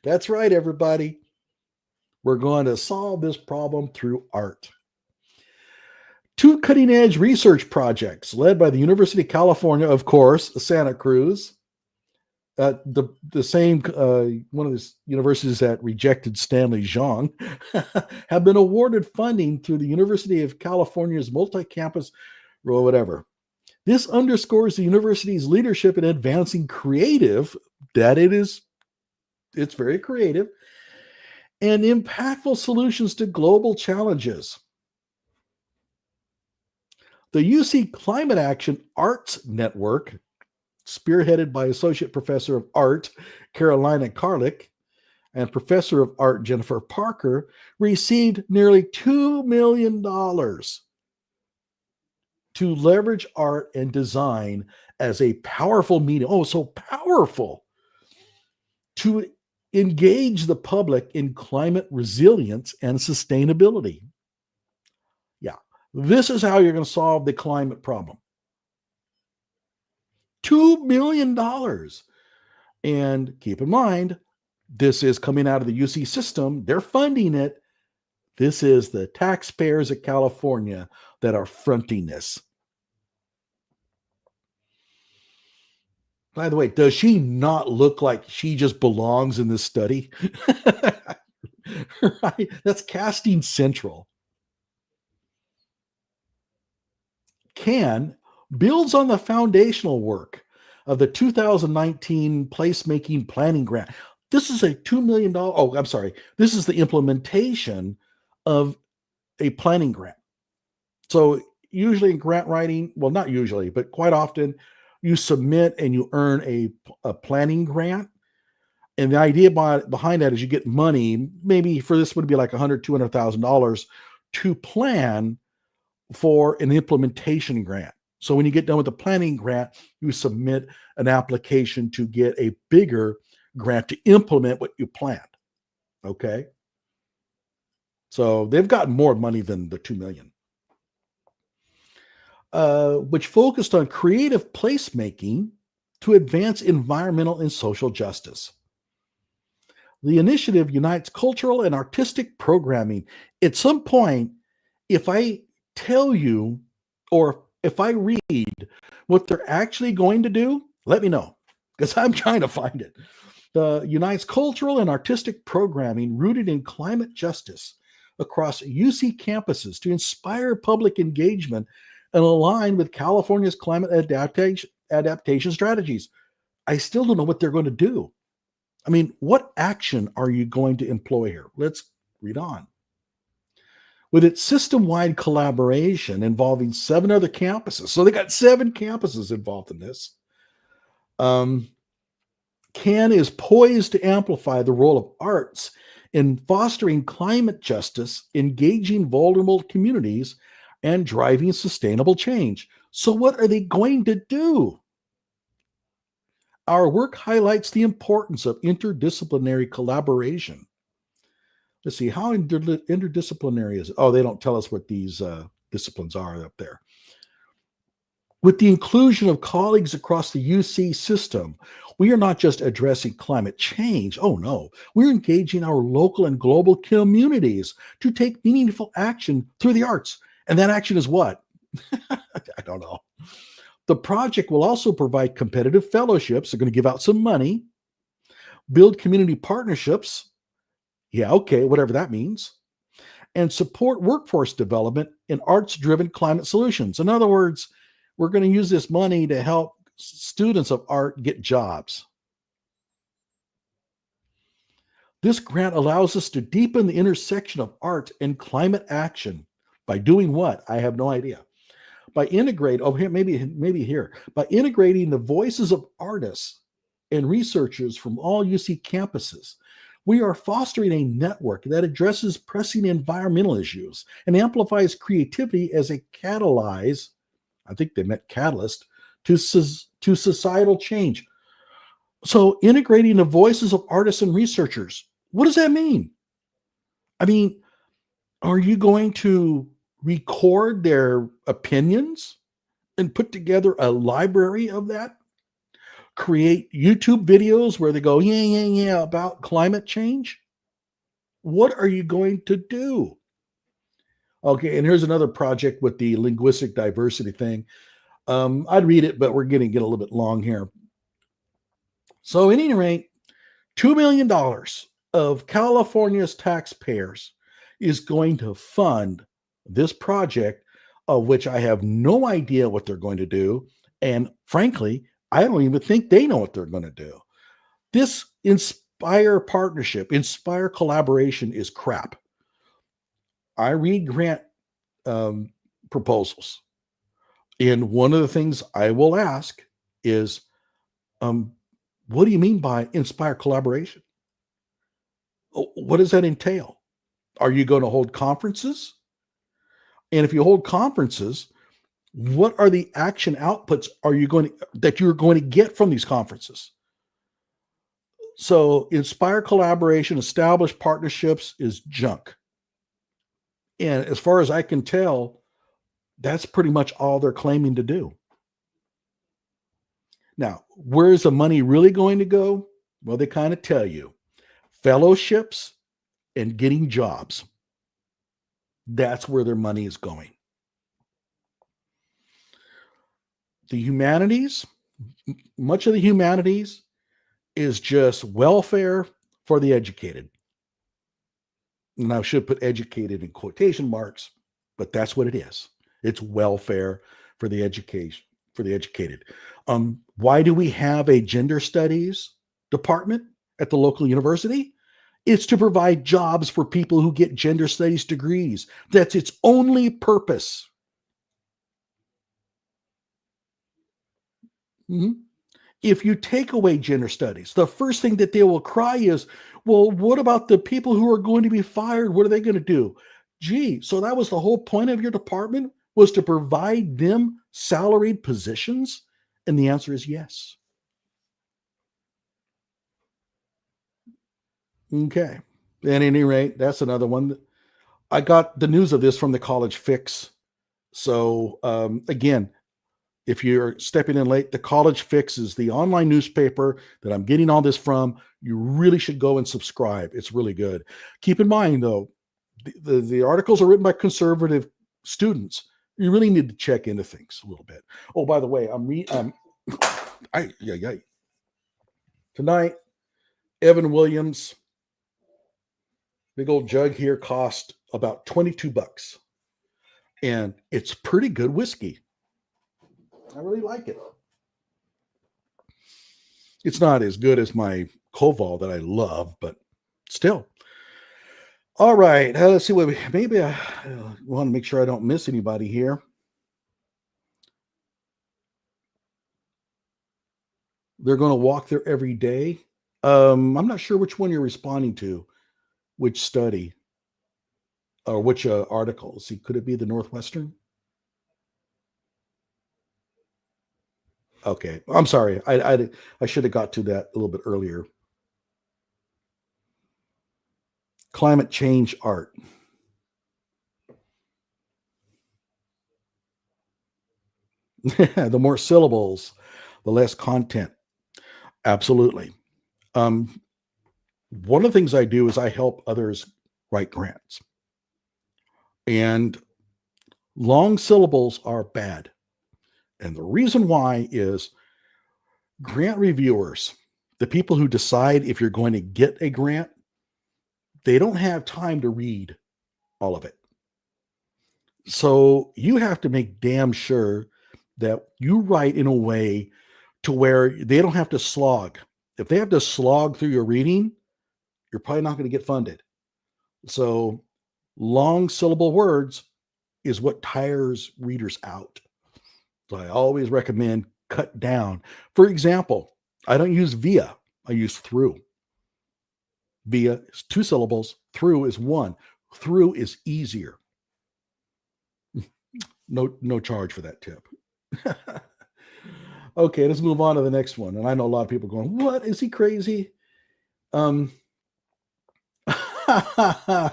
That's right, everybody. We're going to solve this problem through art. 2 cutting-edge research projects led by the University of California, of course, Santa Cruz, the same one of the universities that rejected Stanley Zhang, have been awarded funding through the University of California's multi-campus, or whatever. This underscores the university's leadership in advancing creative, it's very creative, and impactful solutions to global challenges. The UC Climate Action Arts Network, spearheaded by Associate Professor of Art Carolina Karlik and Professor of Art Jennifer Parker, received nearly $2 million to leverage art and design as a powerful medium. Oh, so powerful to engage the public in climate resilience and sustainability. Yeah, this is how you're going to solve the climate problem. $2 million. And keep in mind, this is coming out of the UC system. They're funding it. This is the taxpayers of California that are fronting this. By the way, does she not look like she just belongs in this study? Right? That's casting central. CAN builds on the foundational work of the 2019 placemaking planning grant. This is a $2 million. Oh, I'm sorry. This is the implementation of a planning grant. So usually in grant writing, well, not usually, but quite often you submit and you earn a planning grant. And the idea behind that is you get money, maybe for this would be like $100,000, $200,000 to plan for an implementation grant. So when you get done with the planning grant, you submit an application to get a bigger grant to implement what you planned. Okay. So they've gotten more money than the $2 million. Which focused on creative placemaking to advance environmental and social justice. The initiative unites cultural and artistic programming. At some point, if I tell you, or if I read what they're actually going to do, let me know, because I'm trying to find it. The unites cultural and artistic programming rooted in climate justice across UC campuses to inspire public engagement and align with California's climate adaptation strategies. I still don't know what they're going to do. I mean, what action are you going to employ here? Let's read on. With its system-wide collaboration involving 7 other campuses. So they got 7 campuses involved in this. CAN is poised to amplify the role of arts in fostering climate justice, engaging vulnerable communities, and driving sustainable change. So what are they going to do? Our work highlights the importance of interdisciplinary collaboration. Let's see, how interdisciplinary is it? Oh, they don't tell us what these disciplines are up there. With the inclusion of colleagues across the UC system, we are not just addressing climate change. Oh, no. We're engaging our local and global communities to take meaningful action through the arts. And that action is what? I don't know. The project will also provide competitive fellowships. They're going to give out some money, build community partnerships. Yeah, okay, whatever that means. And support workforce development in arts-driven climate solutions. In other words, we're going to use this money to help students of art get jobs. This grant allows us to deepen the intersection of art and climate action by doing what? I have no idea. By integrating, by integrating the voices of artists and researchers from all UC campuses, we are fostering a network that addresses pressing environmental issues and amplifies creativity as a catalyst, I think they meant catalyst, to societal change. So integrating the voices of artists and researchers, what does that mean? I mean, are you going to record their opinions and put together a library of that? Create YouTube videos where they go, yeah, about climate change? What are you going to do? Okay, and here's another project with the linguistic diversity thing. I'd read it, but we're going to get a little bit long here. So at any rate, $2 million of California's taxpayers is going to fund this project, of which I have no idea what they're going to do. And frankly, I don't even think they know what they're going to do. This Inspire partnership, Inspire collaboration is crap. I read grant proposals. And one of the things I will ask is, what do you mean by Inspire collaboration? What does that entail? Are you going to hold conferences? And if you hold conferences, what are the action outputs that you're going to get from these conferences? So Inspire collaboration, establish partnerships is junk. And as far as I can tell, that's pretty much all they're claiming to do. Now, where is the money really going to go? Well, they kind of tell you. Fellowships and getting jobs. That's where their money is going. The humanities, much of the humanities is just welfare for the educated. And I should put educated in quotation marks, but that's what it is. It's welfare for the education, for the educated. Why do we have a gender studies department at the local university? It's to provide jobs for people who get gender studies degrees. That's its only purpose. Mm-hmm. If you take away gender studies, the first thing that they will cry is, well, what about the people who are going to be fired? What are they going to do? Gee, so that was the whole point of your department, was to provide them salaried positions? And the answer is yes. Okay. At any rate, that's another one. I got the news of this from the College Fix. So again, if you're stepping in late, the College Fix is the online newspaper that I'm getting all this from. You really should go and subscribe. It's really good. Keep in mind, though, the articles are written by conservative students. You really need to check into things a little bit. Oh, by the way, tonight Evan Williams, big old jug here, cost about $22. And it's pretty good whiskey. I really like it. It's not as good as my Koval that I love, but still. All right. Let's see what maybe I want to make sure I don't miss anybody here. They're going to walk there every day. I'm not sure which one you're responding to, which study or which article. See, could it be the Northwestern? Okay. I'm sorry. I should have got to that a little bit earlier. Climate change art. The more syllables, the less content. Absolutely. One of the things I do is I help others write grants. And long syllables are bad. And the reason why is grant reviewers, the people who decide if you're going to get a grant, they don't have time to read all of it. So you have to make damn sure that you write in a way to where they don't have to slog. If they have to slog through your reading, you're probably not going to get funded. So long syllable words is what tires readers out. So I always recommend cut down. For example, I don't use via, I use through. Via is 2 syllables, through is 1. Through is easier. No charge for that tip. Okay, let's move on to the next one. And I know a lot of people going, what? Is he crazy? Here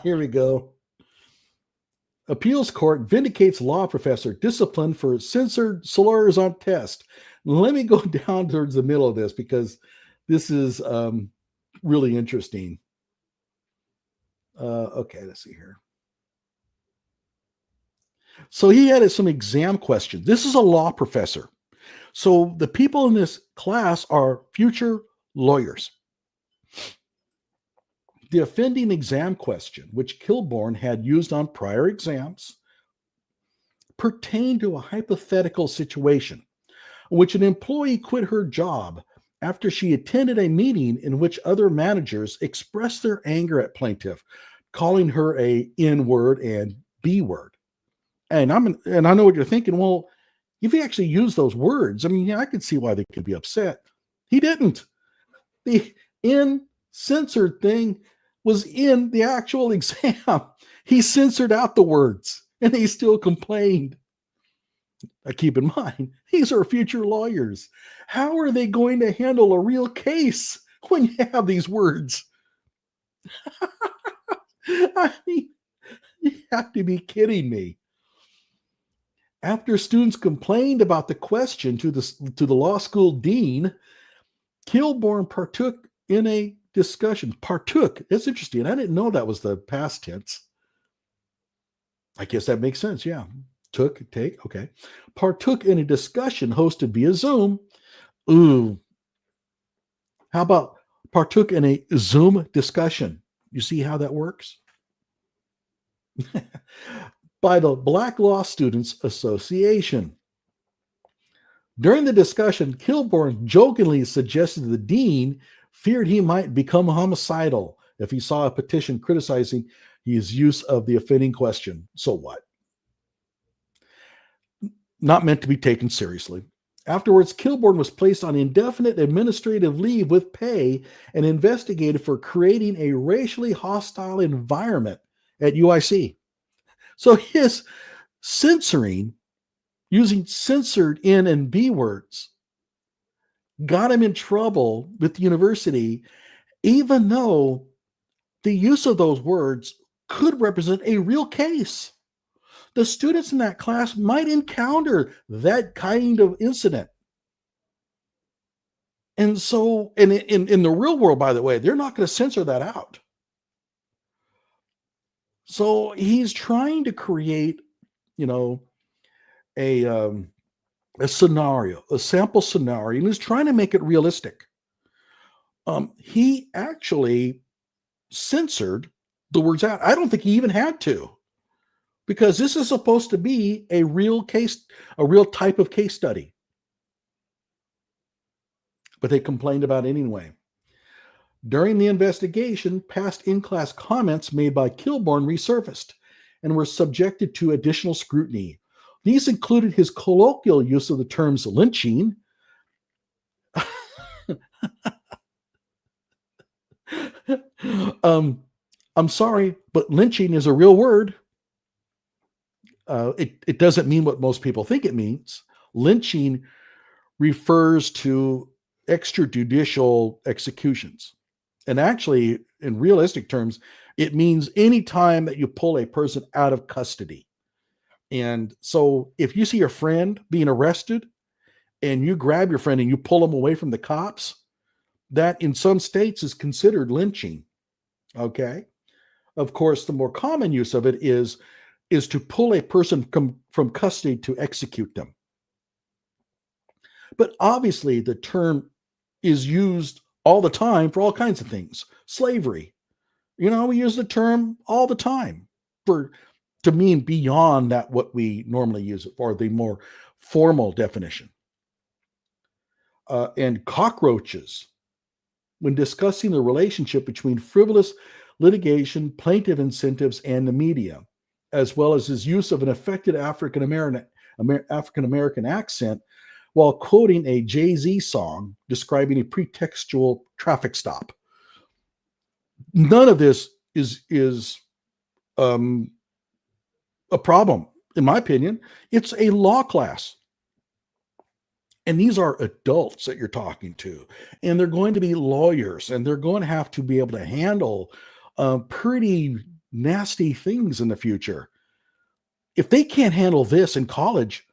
we go. Appeals court vindicates law professor disciplined for censored slurs on test. Let me go down towards the middle of this because this is really interesting. Okay, let's see here. So he had some exam questions. This is a law professor. So the people in this class are future lawyers. The offending exam question, which Kilborn had used on prior exams, pertained to a hypothetical situation in which an employee quit her job after she attended a meeting in which other managers expressed their anger at plaintiff, calling her a N-word and B-word. And I know what you're thinking. Well, if he actually used those words, I mean, yeah, I could see why they could be upset. He didn't. The censored thing was in the actual exam. He censored out the words and he still complained. Keep in mind, these are future lawyers. How are they going to handle a real case when you have these words? I mean, you have to be kidding me. After students complained about the question to the law school dean, Kilborn partook in a discussion. Partook. That's interesting. I didn't know that was the past tense. I guess that makes sense. Yeah. Took, take. Okay. Partook in a discussion hosted via Zoom. Ooh. How about partook in a Zoom discussion? You see how that works? By the Black Law Students Association. During the discussion, Kilborn jokingly suggested the dean feared he might become homicidal if he saw a petition criticizing his use of the offending question. So what? Not meant to be taken seriously. Afterwards, Kilborn was placed on indefinite administrative leave with pay and investigated for creating a racially hostile environment at UIC. So his censoring, using censored N and B words, got him in trouble with the university, even though the use of those words could represent a real case. The students in that class might encounter that kind of incident. And so, and in the real world, by the way, they're not going to censor that out. So he's trying to create, a scenario, a sample scenario, and he's trying to make it realistic. He actually censored the words out. I don't think he even had to, because this is supposed to be a real case, a real type of case study. But they complained about it anyway. During the investigation, past in-class comments made by Kilborn resurfaced and were subjected to additional scrutiny. These included his colloquial use of the terms lynching, I'm sorry, but lynching is a real word. It doesn't mean what most people think it means. Lynching refers to extrajudicial executions. And actually, in realistic terms, it means any time that you pull a person out of custody. And so if you see your friend being arrested and you grab your friend and you pull him away from the cops, that in some states is considered lynching. Okay. Of course, the more common use of it is to pull a person from custody to execute them. But obviously, the term is used all the time for all kinds of things. Slavery, we use the term all the time to mean beyond that what we normally use it for, the more formal definition. And cockroaches, when discussing the relationship between frivolous litigation, plaintiff incentives, and the media, as well as his use of an affected African American accent while quoting a Jay-Z song describing a pretextual traffic stop. None of this is a problem, in my opinion. It's a law class. And these are adults that you're talking to. And they're going to be lawyers, and they're going to have to be able to handle pretty nasty things in the future. If they can't handle this in college,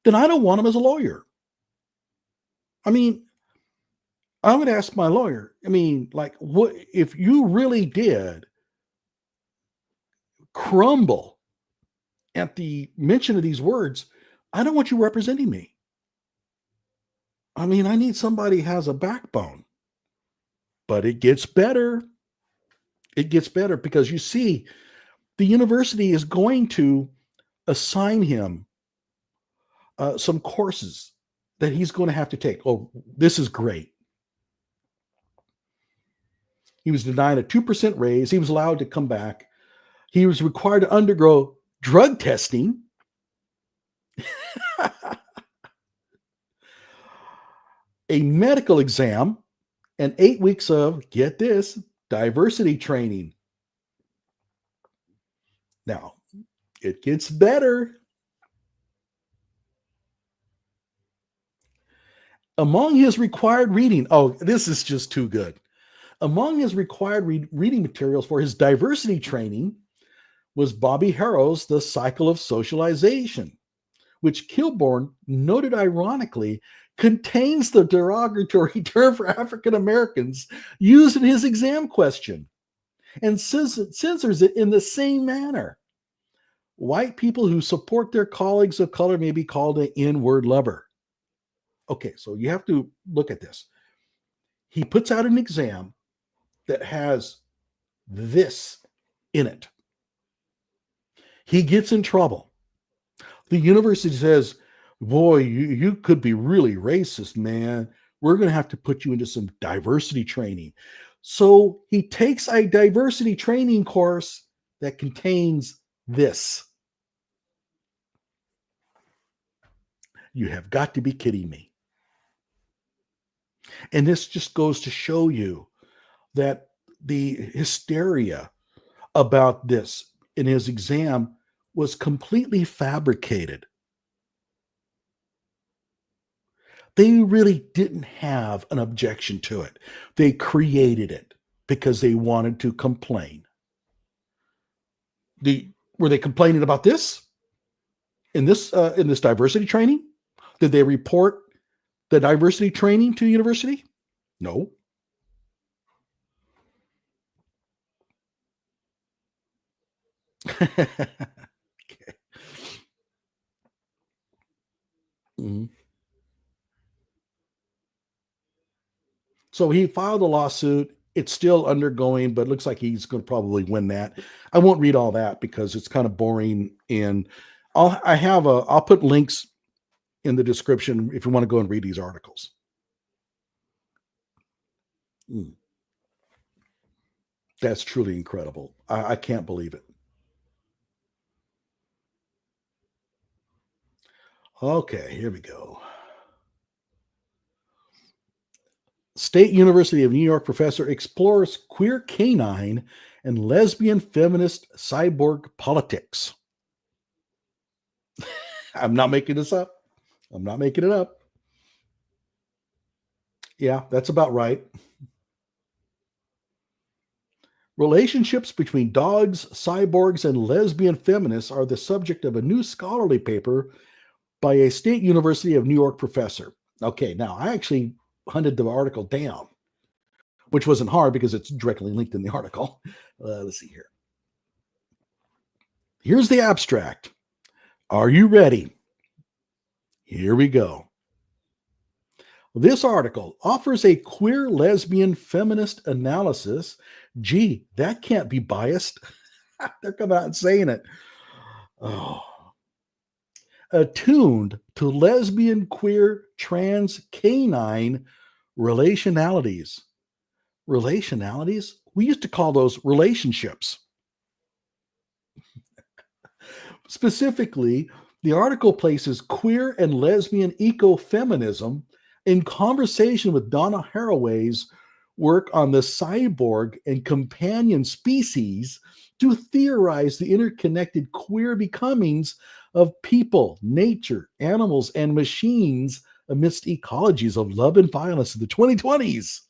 then I don't want them as a lawyer. I mean, I would ask my lawyer, what if you really did crumble at the mention of these words? I don't want you representing me. I need somebody who has a backbone. But it gets better. It gets better because you see, the university is going to assign him some courses that he's going to have to take. Oh, this is great. He was denied a 2% raise. He was allowed to come back. He was required to undergo drug testing. A medical exam, and 8 weeks of, get this, diversity training. Now, it gets better. Among his required reading, this is just too good. Among his required reading materials for his diversity training was Bobby Harrow's The Cycle of Socialization, which Kilborn noted ironically contains the derogatory term for African Americans used in his exam question and censors it in the same manner. White people who support their colleagues of color may be called an N-word lover. Okay, so you have to look at this. He puts out an exam that has this in it. He gets in trouble. The university says, boy, you could be really racist, man. We're going to have to put you into some diversity training. So he takes a diversity training course that contains this. You have got to be kidding me. And this just goes to show you that the hysteria about this in his exam was completely fabricated. They really didn't have an objection to it. They created it because they wanted to complain. Were they complaining about this in this diversity training? Did they report the diversity training to the university? No. Okay. Mhm. So he filed a lawsuit. It's still undergoing, but it looks like he's going to probably win that. I won't read all that because it's kind of boring. And I'll put links in the description if you want to go and read these articles. That's truly incredible. I can't believe it. Okay, here we go. State University of New York professor explores queer canine and lesbian feminist cyborg politics. I'm not making this up. I'm not making it up. Yeah, that's about right. Relationships between dogs, cyborgs, and lesbian feminists are the subject of a new scholarly paper by a State University of New York professor. Okay, now I actually hunted the article down, which wasn't hard because it's directly linked in the article. Let's see here. Here's the abstract. Are you ready? Here we go. This article offers a queer lesbian feminist analysis. Gee, that can't be biased. They're coming out and saying it. Oh. Attuned to lesbian, queer, trans, canine relationalities. Relationalities? We used to call those relationships. Specifically, the article places queer and lesbian ecofeminism in conversation with Donna Haraway's work on the cyborg and companion species to theorize the interconnected queer becomings of people, nature, animals, and machines amidst ecologies of love and violence in the 2020s.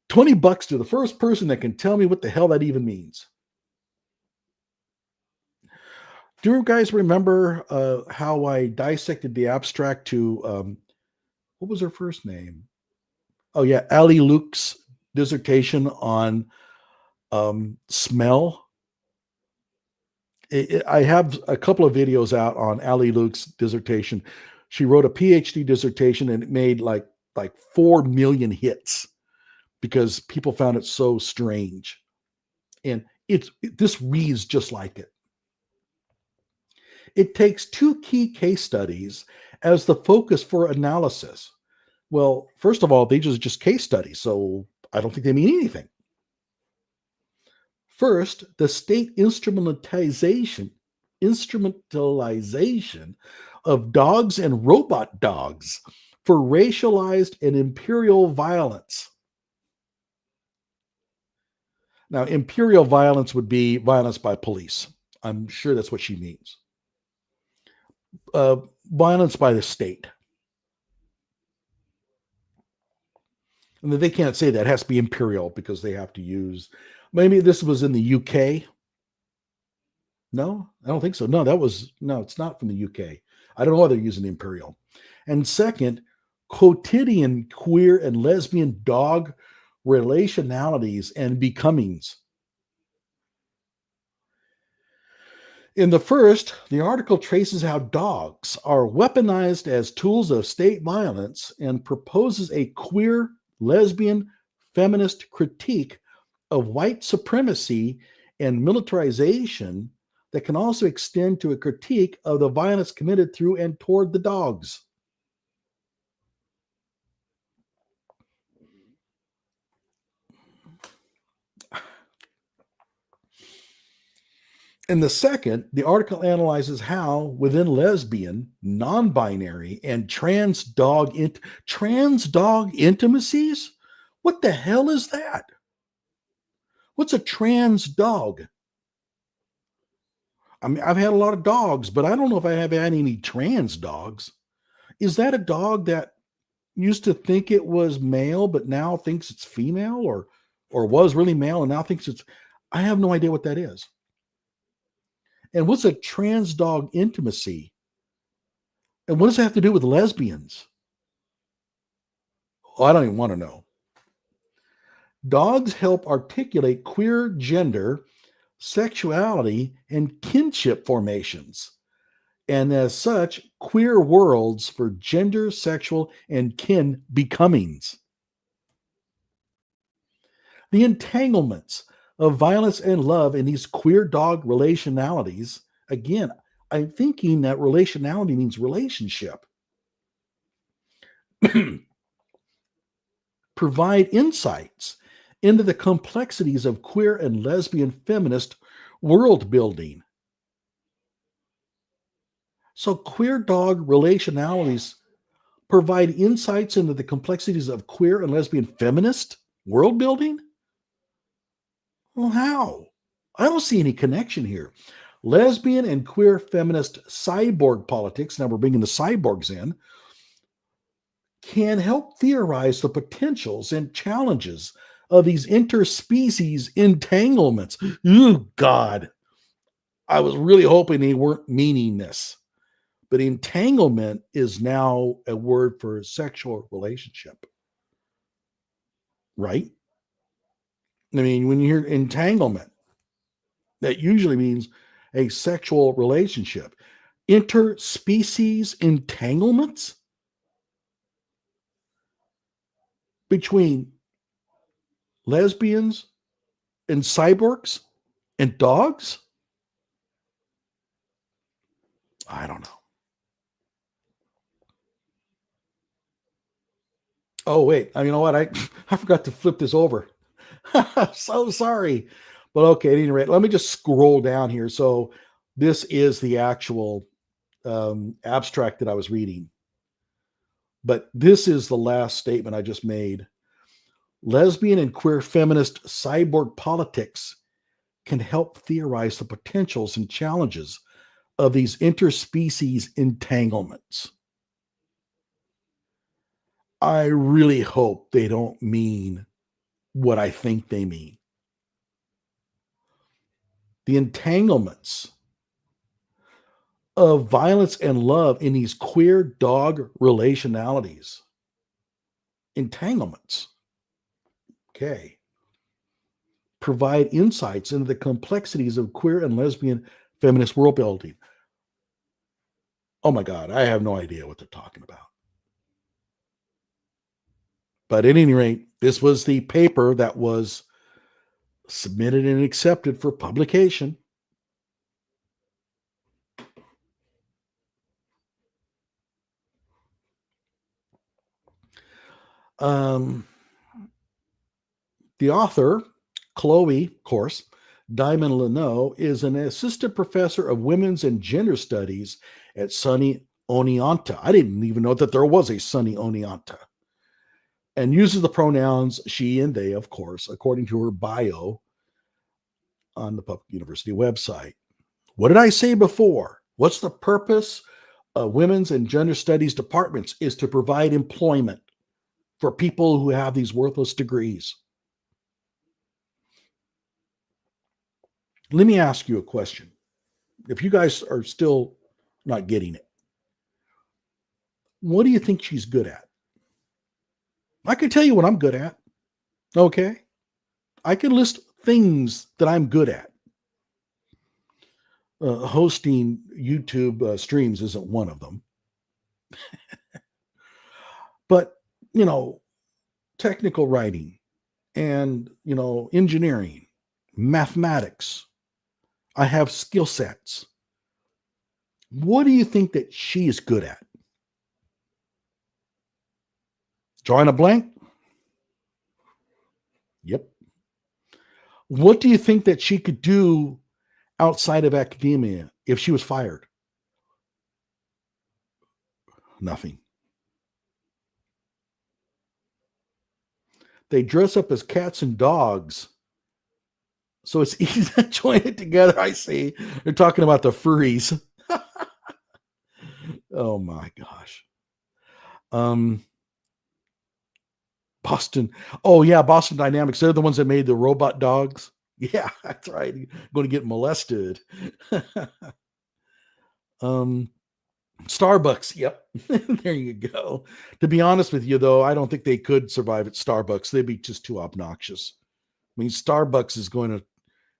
$20 to the first person that can tell me what the hell that even means. Do you guys remember how I dissected the abstract to, what was her first name? Oh, yeah, Ali Luke's dissertation on smell. I have a couple of videos out on Ali Luke's dissertation. She wrote a PhD dissertation and it made like 4 million hits because people found it so strange. And this reads just like it. It takes two key case studies as the focus for analysis. Well, first of all, these are just case studies, so I don't think they mean anything. First, the state instrumentalization of dogs and robot dogs for racialized and imperial violence. Now, imperial violence would be violence by police. I'm sure that's what she means. Violence by the state. And they can't say that. It has to be imperial because they have to use, maybe this was in the UK. No, I don't think so. No, it's not from the UK. I don't know why they're using the imperial. And second, quotidian queer and lesbian dog relationalities and becomings. In the first, the article traces how dogs are weaponized as tools of state violence and proposes a queer, lesbian, feminist critique of white supremacy and militarization that can also extend to a critique of the violence committed through and toward the dogs. In the second, the article analyzes how within lesbian, non-binary, and trans dog intimacies? What the hell is that? What's a trans dog? I mean, I've had a lot of dogs, but I don't know if I have had any trans dogs. Is that a dog that used to think it was male, but now thinks it's female, or was really male and now thinks it's? I have no idea what that is. And what's a trans dog intimacy? And what does that have to do with lesbians? Oh, I don't even want to know. Dogs help articulate queer gender, sexuality, and kinship formations. and as such, queer worlds for gender, sexual, and kin becomings. The entanglements of violence and love in these queer dog relationalities. Again, I'm thinking that relationality means relationship. Provide insights into the complexities of queer and lesbian feminist world building. So, queer dog relationalities provide insights into the complexities of queer and lesbian feminist world building? Well, how? I don't see any connection here. Lesbian and queer feminist cyborg politics, now we're bringing the cyborgs in, can help theorize the potentials and challenges of these interspecies entanglements. Oh, God. I was really hoping they weren't meaning this. But entanglement is now a word for sexual relationship, right? I mean, when you hear entanglement, that usually means a sexual relationship. Interspecies entanglements between lesbians and cyborgs and dogs? I don't know. Oh, wait. You know what? I forgot to flip this over. So sorry. But okay, at any rate, let me just scroll down here. So this is the actual abstract that I was reading. But this is the last statement I just made. Lesbian and queer feminist cyborg politics can help theorize the potentials and challenges of these interspecies entanglements. I really hope they don't mean what I think they mean. The entanglements of violence and love in these queer dog relationalities. Entanglements. Okay. Provide insights into the complexities of queer and lesbian feminist world building. Oh my God, I have no idea what they're talking about. But at any rate, this was the paper that was submitted and accepted for publication. The author, Chloe, of course, Diamond Leno, is an assistant professor of women's and gender studies at SUNY Oneonta. I didn't even know that there was a SUNY Oneonta. And uses the pronouns she and they, of course, according to her bio on the public university website. What did I say before? What's the purpose of women's and gender studies departments? Is to provide employment for people who have these worthless degrees. Let me ask you a question. If you guys are still not getting it, what do you think she's good at? I can tell you what I'm good at. Okay. I can list things that I'm good at. Hosting YouTube streams isn't one of them. But, technical writing and, engineering, mathematics, I have skill sets. What do you think that she is good at? Drawing a blank? Yep. What do you think that she could do outside of academia if she was fired? Nothing. They dress up as cats and dogs, so it's easy to join it together. I see. They're talking about the furries. Oh my gosh. Boston. Oh yeah, Boston Dynamics. They're the ones that made the robot dogs. Yeah, that's right. You're going to get molested. Starbucks. Yep. There you go. To be honest with you, though, I don't think they could survive at Starbucks. They'd be just too obnoxious. I mean, Starbucks is going to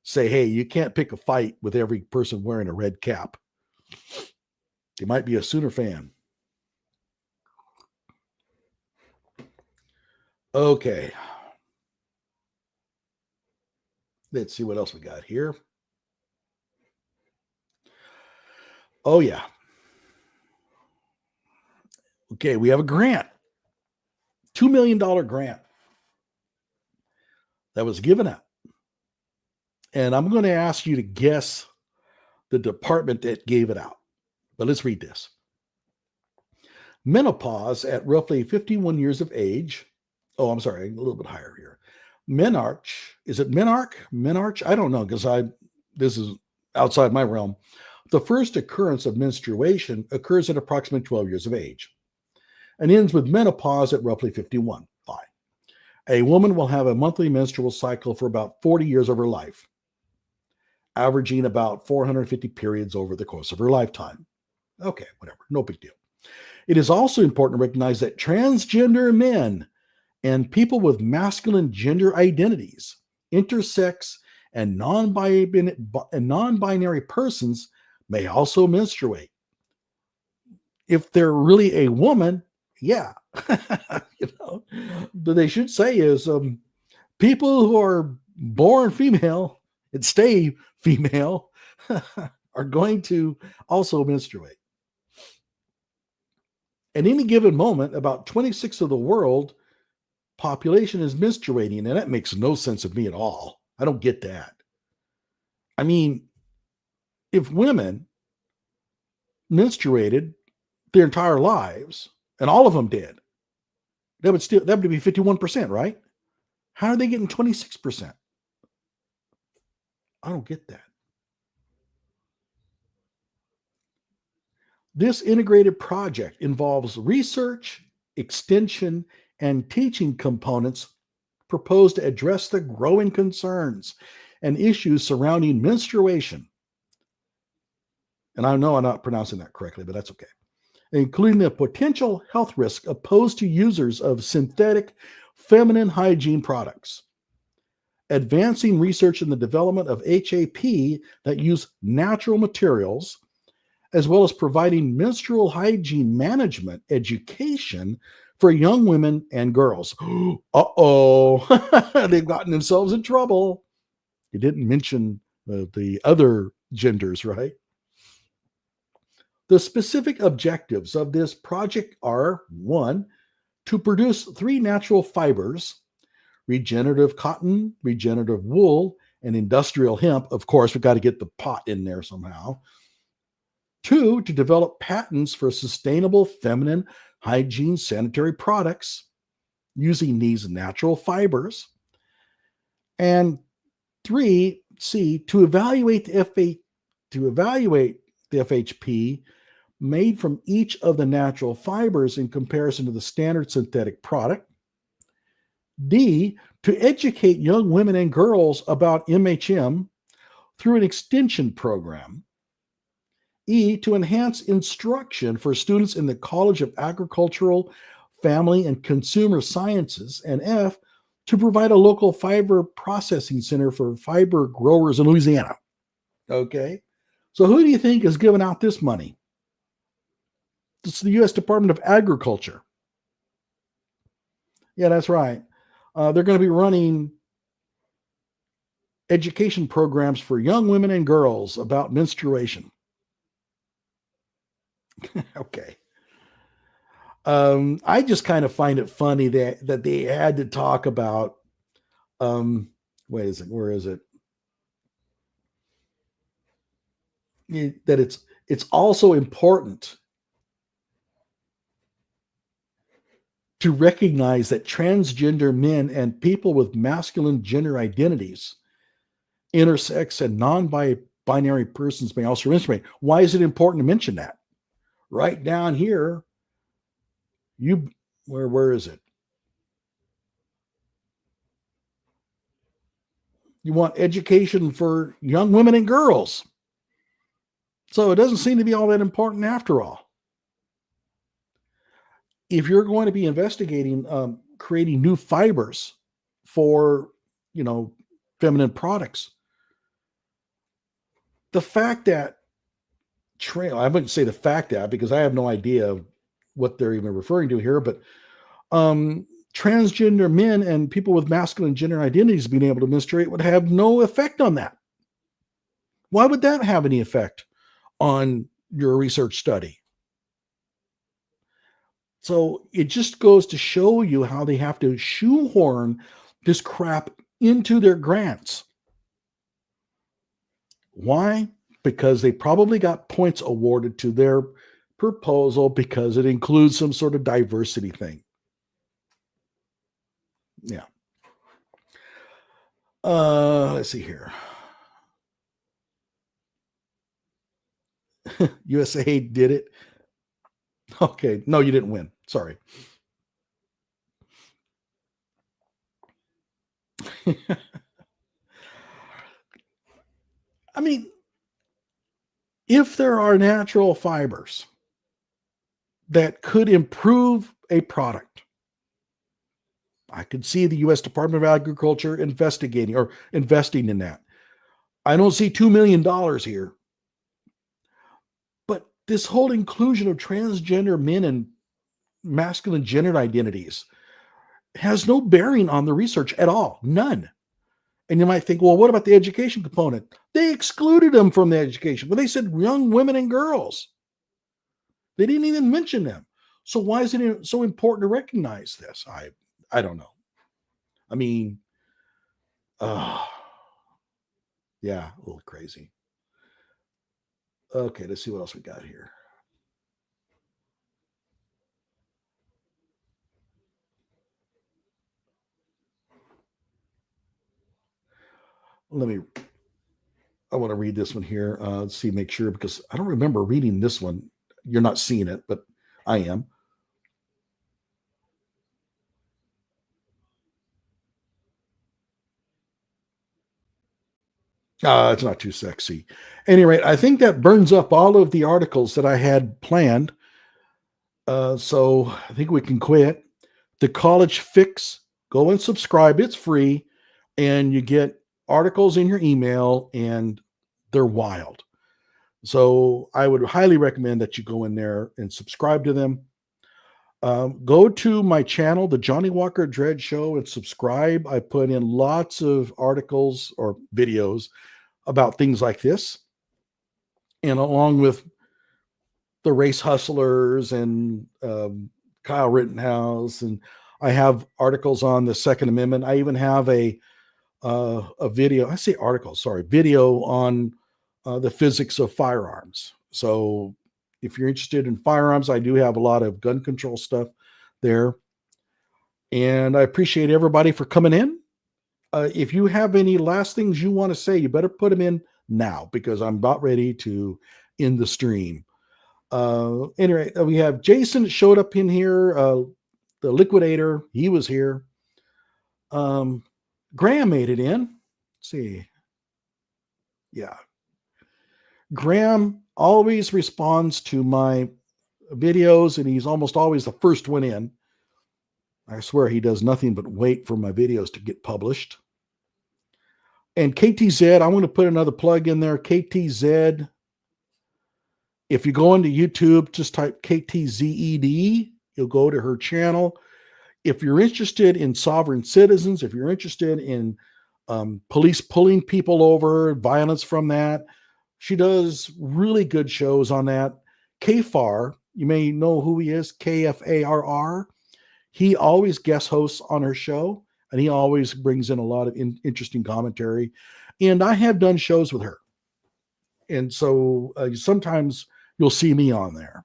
say, hey, you can't pick a fight with every person wearing a red cap. You might be a Sooner fan. Okay. Let's see what else we got here. Oh, yeah. Okay, we have a grant. $2 million grant that was given out. And I'm going to ask you to guess the department that gave it out. But let's read this. Menopause at roughly 51 years of age. Oh, I'm sorry, a little bit higher here. Menarche. Is it menarche? Menarche? I don't know because this is outside my realm. The first occurrence of menstruation occurs at approximately 12 years of age and ends with menopause at roughly 51. Fine. A woman will have a monthly menstrual cycle for about 40 years of her life, averaging about 450 periods over the course of her lifetime. Okay, whatever, no big deal. It is also important to recognize that transgender men and people with masculine gender identities, intersex, and non-binary persons may also menstruate. If they're really a woman, yeah. What they should say is people who are born female and stay female are going to also menstruate. At any given moment, about 26% of the world population is menstruating, and that makes no sense to me at all. I don't get that. I mean, if women menstruated their entire lives, and all of them did, that would be 51%, right? How are they getting 26%? I don't get that. This integrated project involves research, extension, and teaching components proposed to address the growing concerns and issues surrounding menstruation. And I know I'm not pronouncing that correctly, but that's okay. Including the potential health risk posed to users of synthetic feminine hygiene products. Advancing research in the development of HAP that use natural materials, as well as providing menstrual hygiene management education for young women and girls. Uh-oh, they've gotten themselves in trouble. You didn't mention the other genders, right? The specific objectives of this project are, 1, to produce 3 natural fibers: regenerative cotton, regenerative wool, and industrial hemp. Of course, we've got to get the pot in there somehow. 2, to develop patents for sustainable feminine hygiene sanitary products using these natural fibers. And 3C, to evaluate the FHP made from each of the natural fibers in comparison to the standard synthetic product. D, to educate young women and girls about MHM through an extension program. E, to enhance instruction for students in the College of Agricultural, Family, and Consumer Sciences. And F, to provide a local fiber processing center for fiber growers in Louisiana. Okay, so who do you think is giving out this money? It's the U.S. Department of Agriculture. Yeah, that's right. They're going to be running education programs for young women and girls about menstruation. Okay. I just kind of find it funny that they had to talk about, where is it? That it's also important to recognize that transgender men and people with masculine gender identities, intersex, and non-binary persons may also menstruate. Why is it important to mention that? Right down here, where is it? You want education for young women and girls. So it doesn't seem to be all that important after all. If you're going to be investigating creating new fibers for, feminine products, the fact that I wouldn't say the fact that because I have no idea what they're even referring to here, but um, transgender men and people with masculine gender identities being able to menstruate would have no effect on that. Why would that have any effect on your research study? So it just goes to show you how they have to shoehorn this crap into their grants. Why? Because they probably got points awarded to their proposal because it includes some sort of diversity thing. Yeah. Let's see here. USA did it. Okay. No, you didn't win. Sorry. I mean, if there are natural fibers that could improve a product, I could see the US Department of Agriculture investigating or investing in that. I don't see $2 million here. But this whole inclusion of transgender men and masculine gender identities has no bearing on the research at all. None. And you might think, well, what about the education component? They excluded them from the education, but they said young women and girls. They didn't even mention them. So why is it so important to recognize this? I don't know. I mean, yeah, a little crazy. Okay, let's see what else we got here. I want to read this one here. Let's see, make sure, because I don't remember reading this one. You're not seeing it, but I am. It's not too sexy. Anyway, I think that burns up all of the articles that I had planned. So I think we can quit. The College Fix, go and subscribe. It's free, and you get articles in your email, and they're wild. So I would highly recommend that you go in there and subscribe to them. Go to my channel, the Johnny Walker Dread Show, and subscribe. I put in lots of articles or videos about things like this, and along with the race hustlers and Kyle Rittenhouse, and I have articles on the Second Amendment. I even have a video. I say article, sorry, video on the physics of firearms. So if you're interested in firearms, I do have a lot of gun control stuff there. And I appreciate everybody for coming in. If you have any last things you want to say, you better put them in now because I'm about ready to end the stream. Anyway, we have Jason that showed up in here, the liquidator. He was here. Graham made it in. Let's see. Yeah. Graham always responds to my videos, and he's almost always the first one in. I swear he does nothing but wait for my videos to get published. And KTZ, I want to put another plug in there. KTZ. If you go into YouTube, just type KTZED. You'll go to her channel. If you're interested in sovereign citizens, if you're interested in police pulling people over, violence from that, she does really good shows on that. KFAR, you may know who he is, KFARR. He always guest hosts on her show, and he always brings in a lot of interesting commentary. And I have done shows with her. And so sometimes you'll see me on there.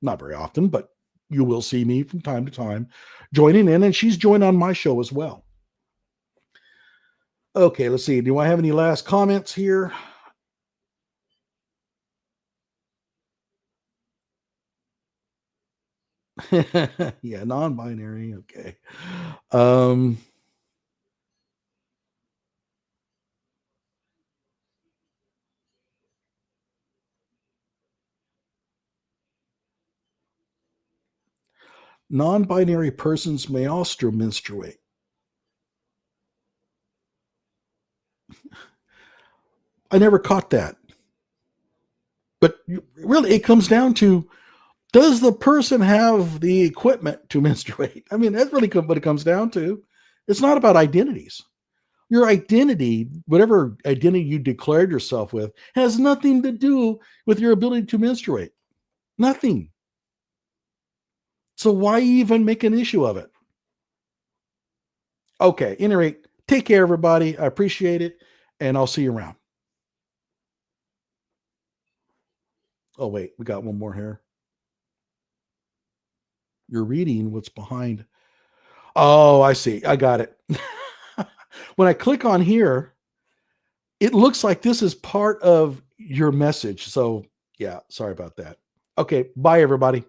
Not very often, but you will see me from time to time joining in, and she's joined on my show as well. Okay, let's see. Do I have any last comments here? Yeah, non-binary. Okay. Non-binary persons may also menstruate. I never caught that. But really, it comes down to, does the person have the equipment to menstruate? I mean, that's really what it comes down to. It's not about identities. Your identity, whatever identity you declared yourself with, has nothing to do with your ability to menstruate. Nothing. So why even make an issue of it? Okay, at any rate, take care, everybody. I appreciate it, and I'll see you around. Oh, wait, we got one more here. You're reading what's behind. Oh, I see. I got it. When I click on here, it looks like this is part of your message. So, yeah, sorry about that. Okay, bye, everybody.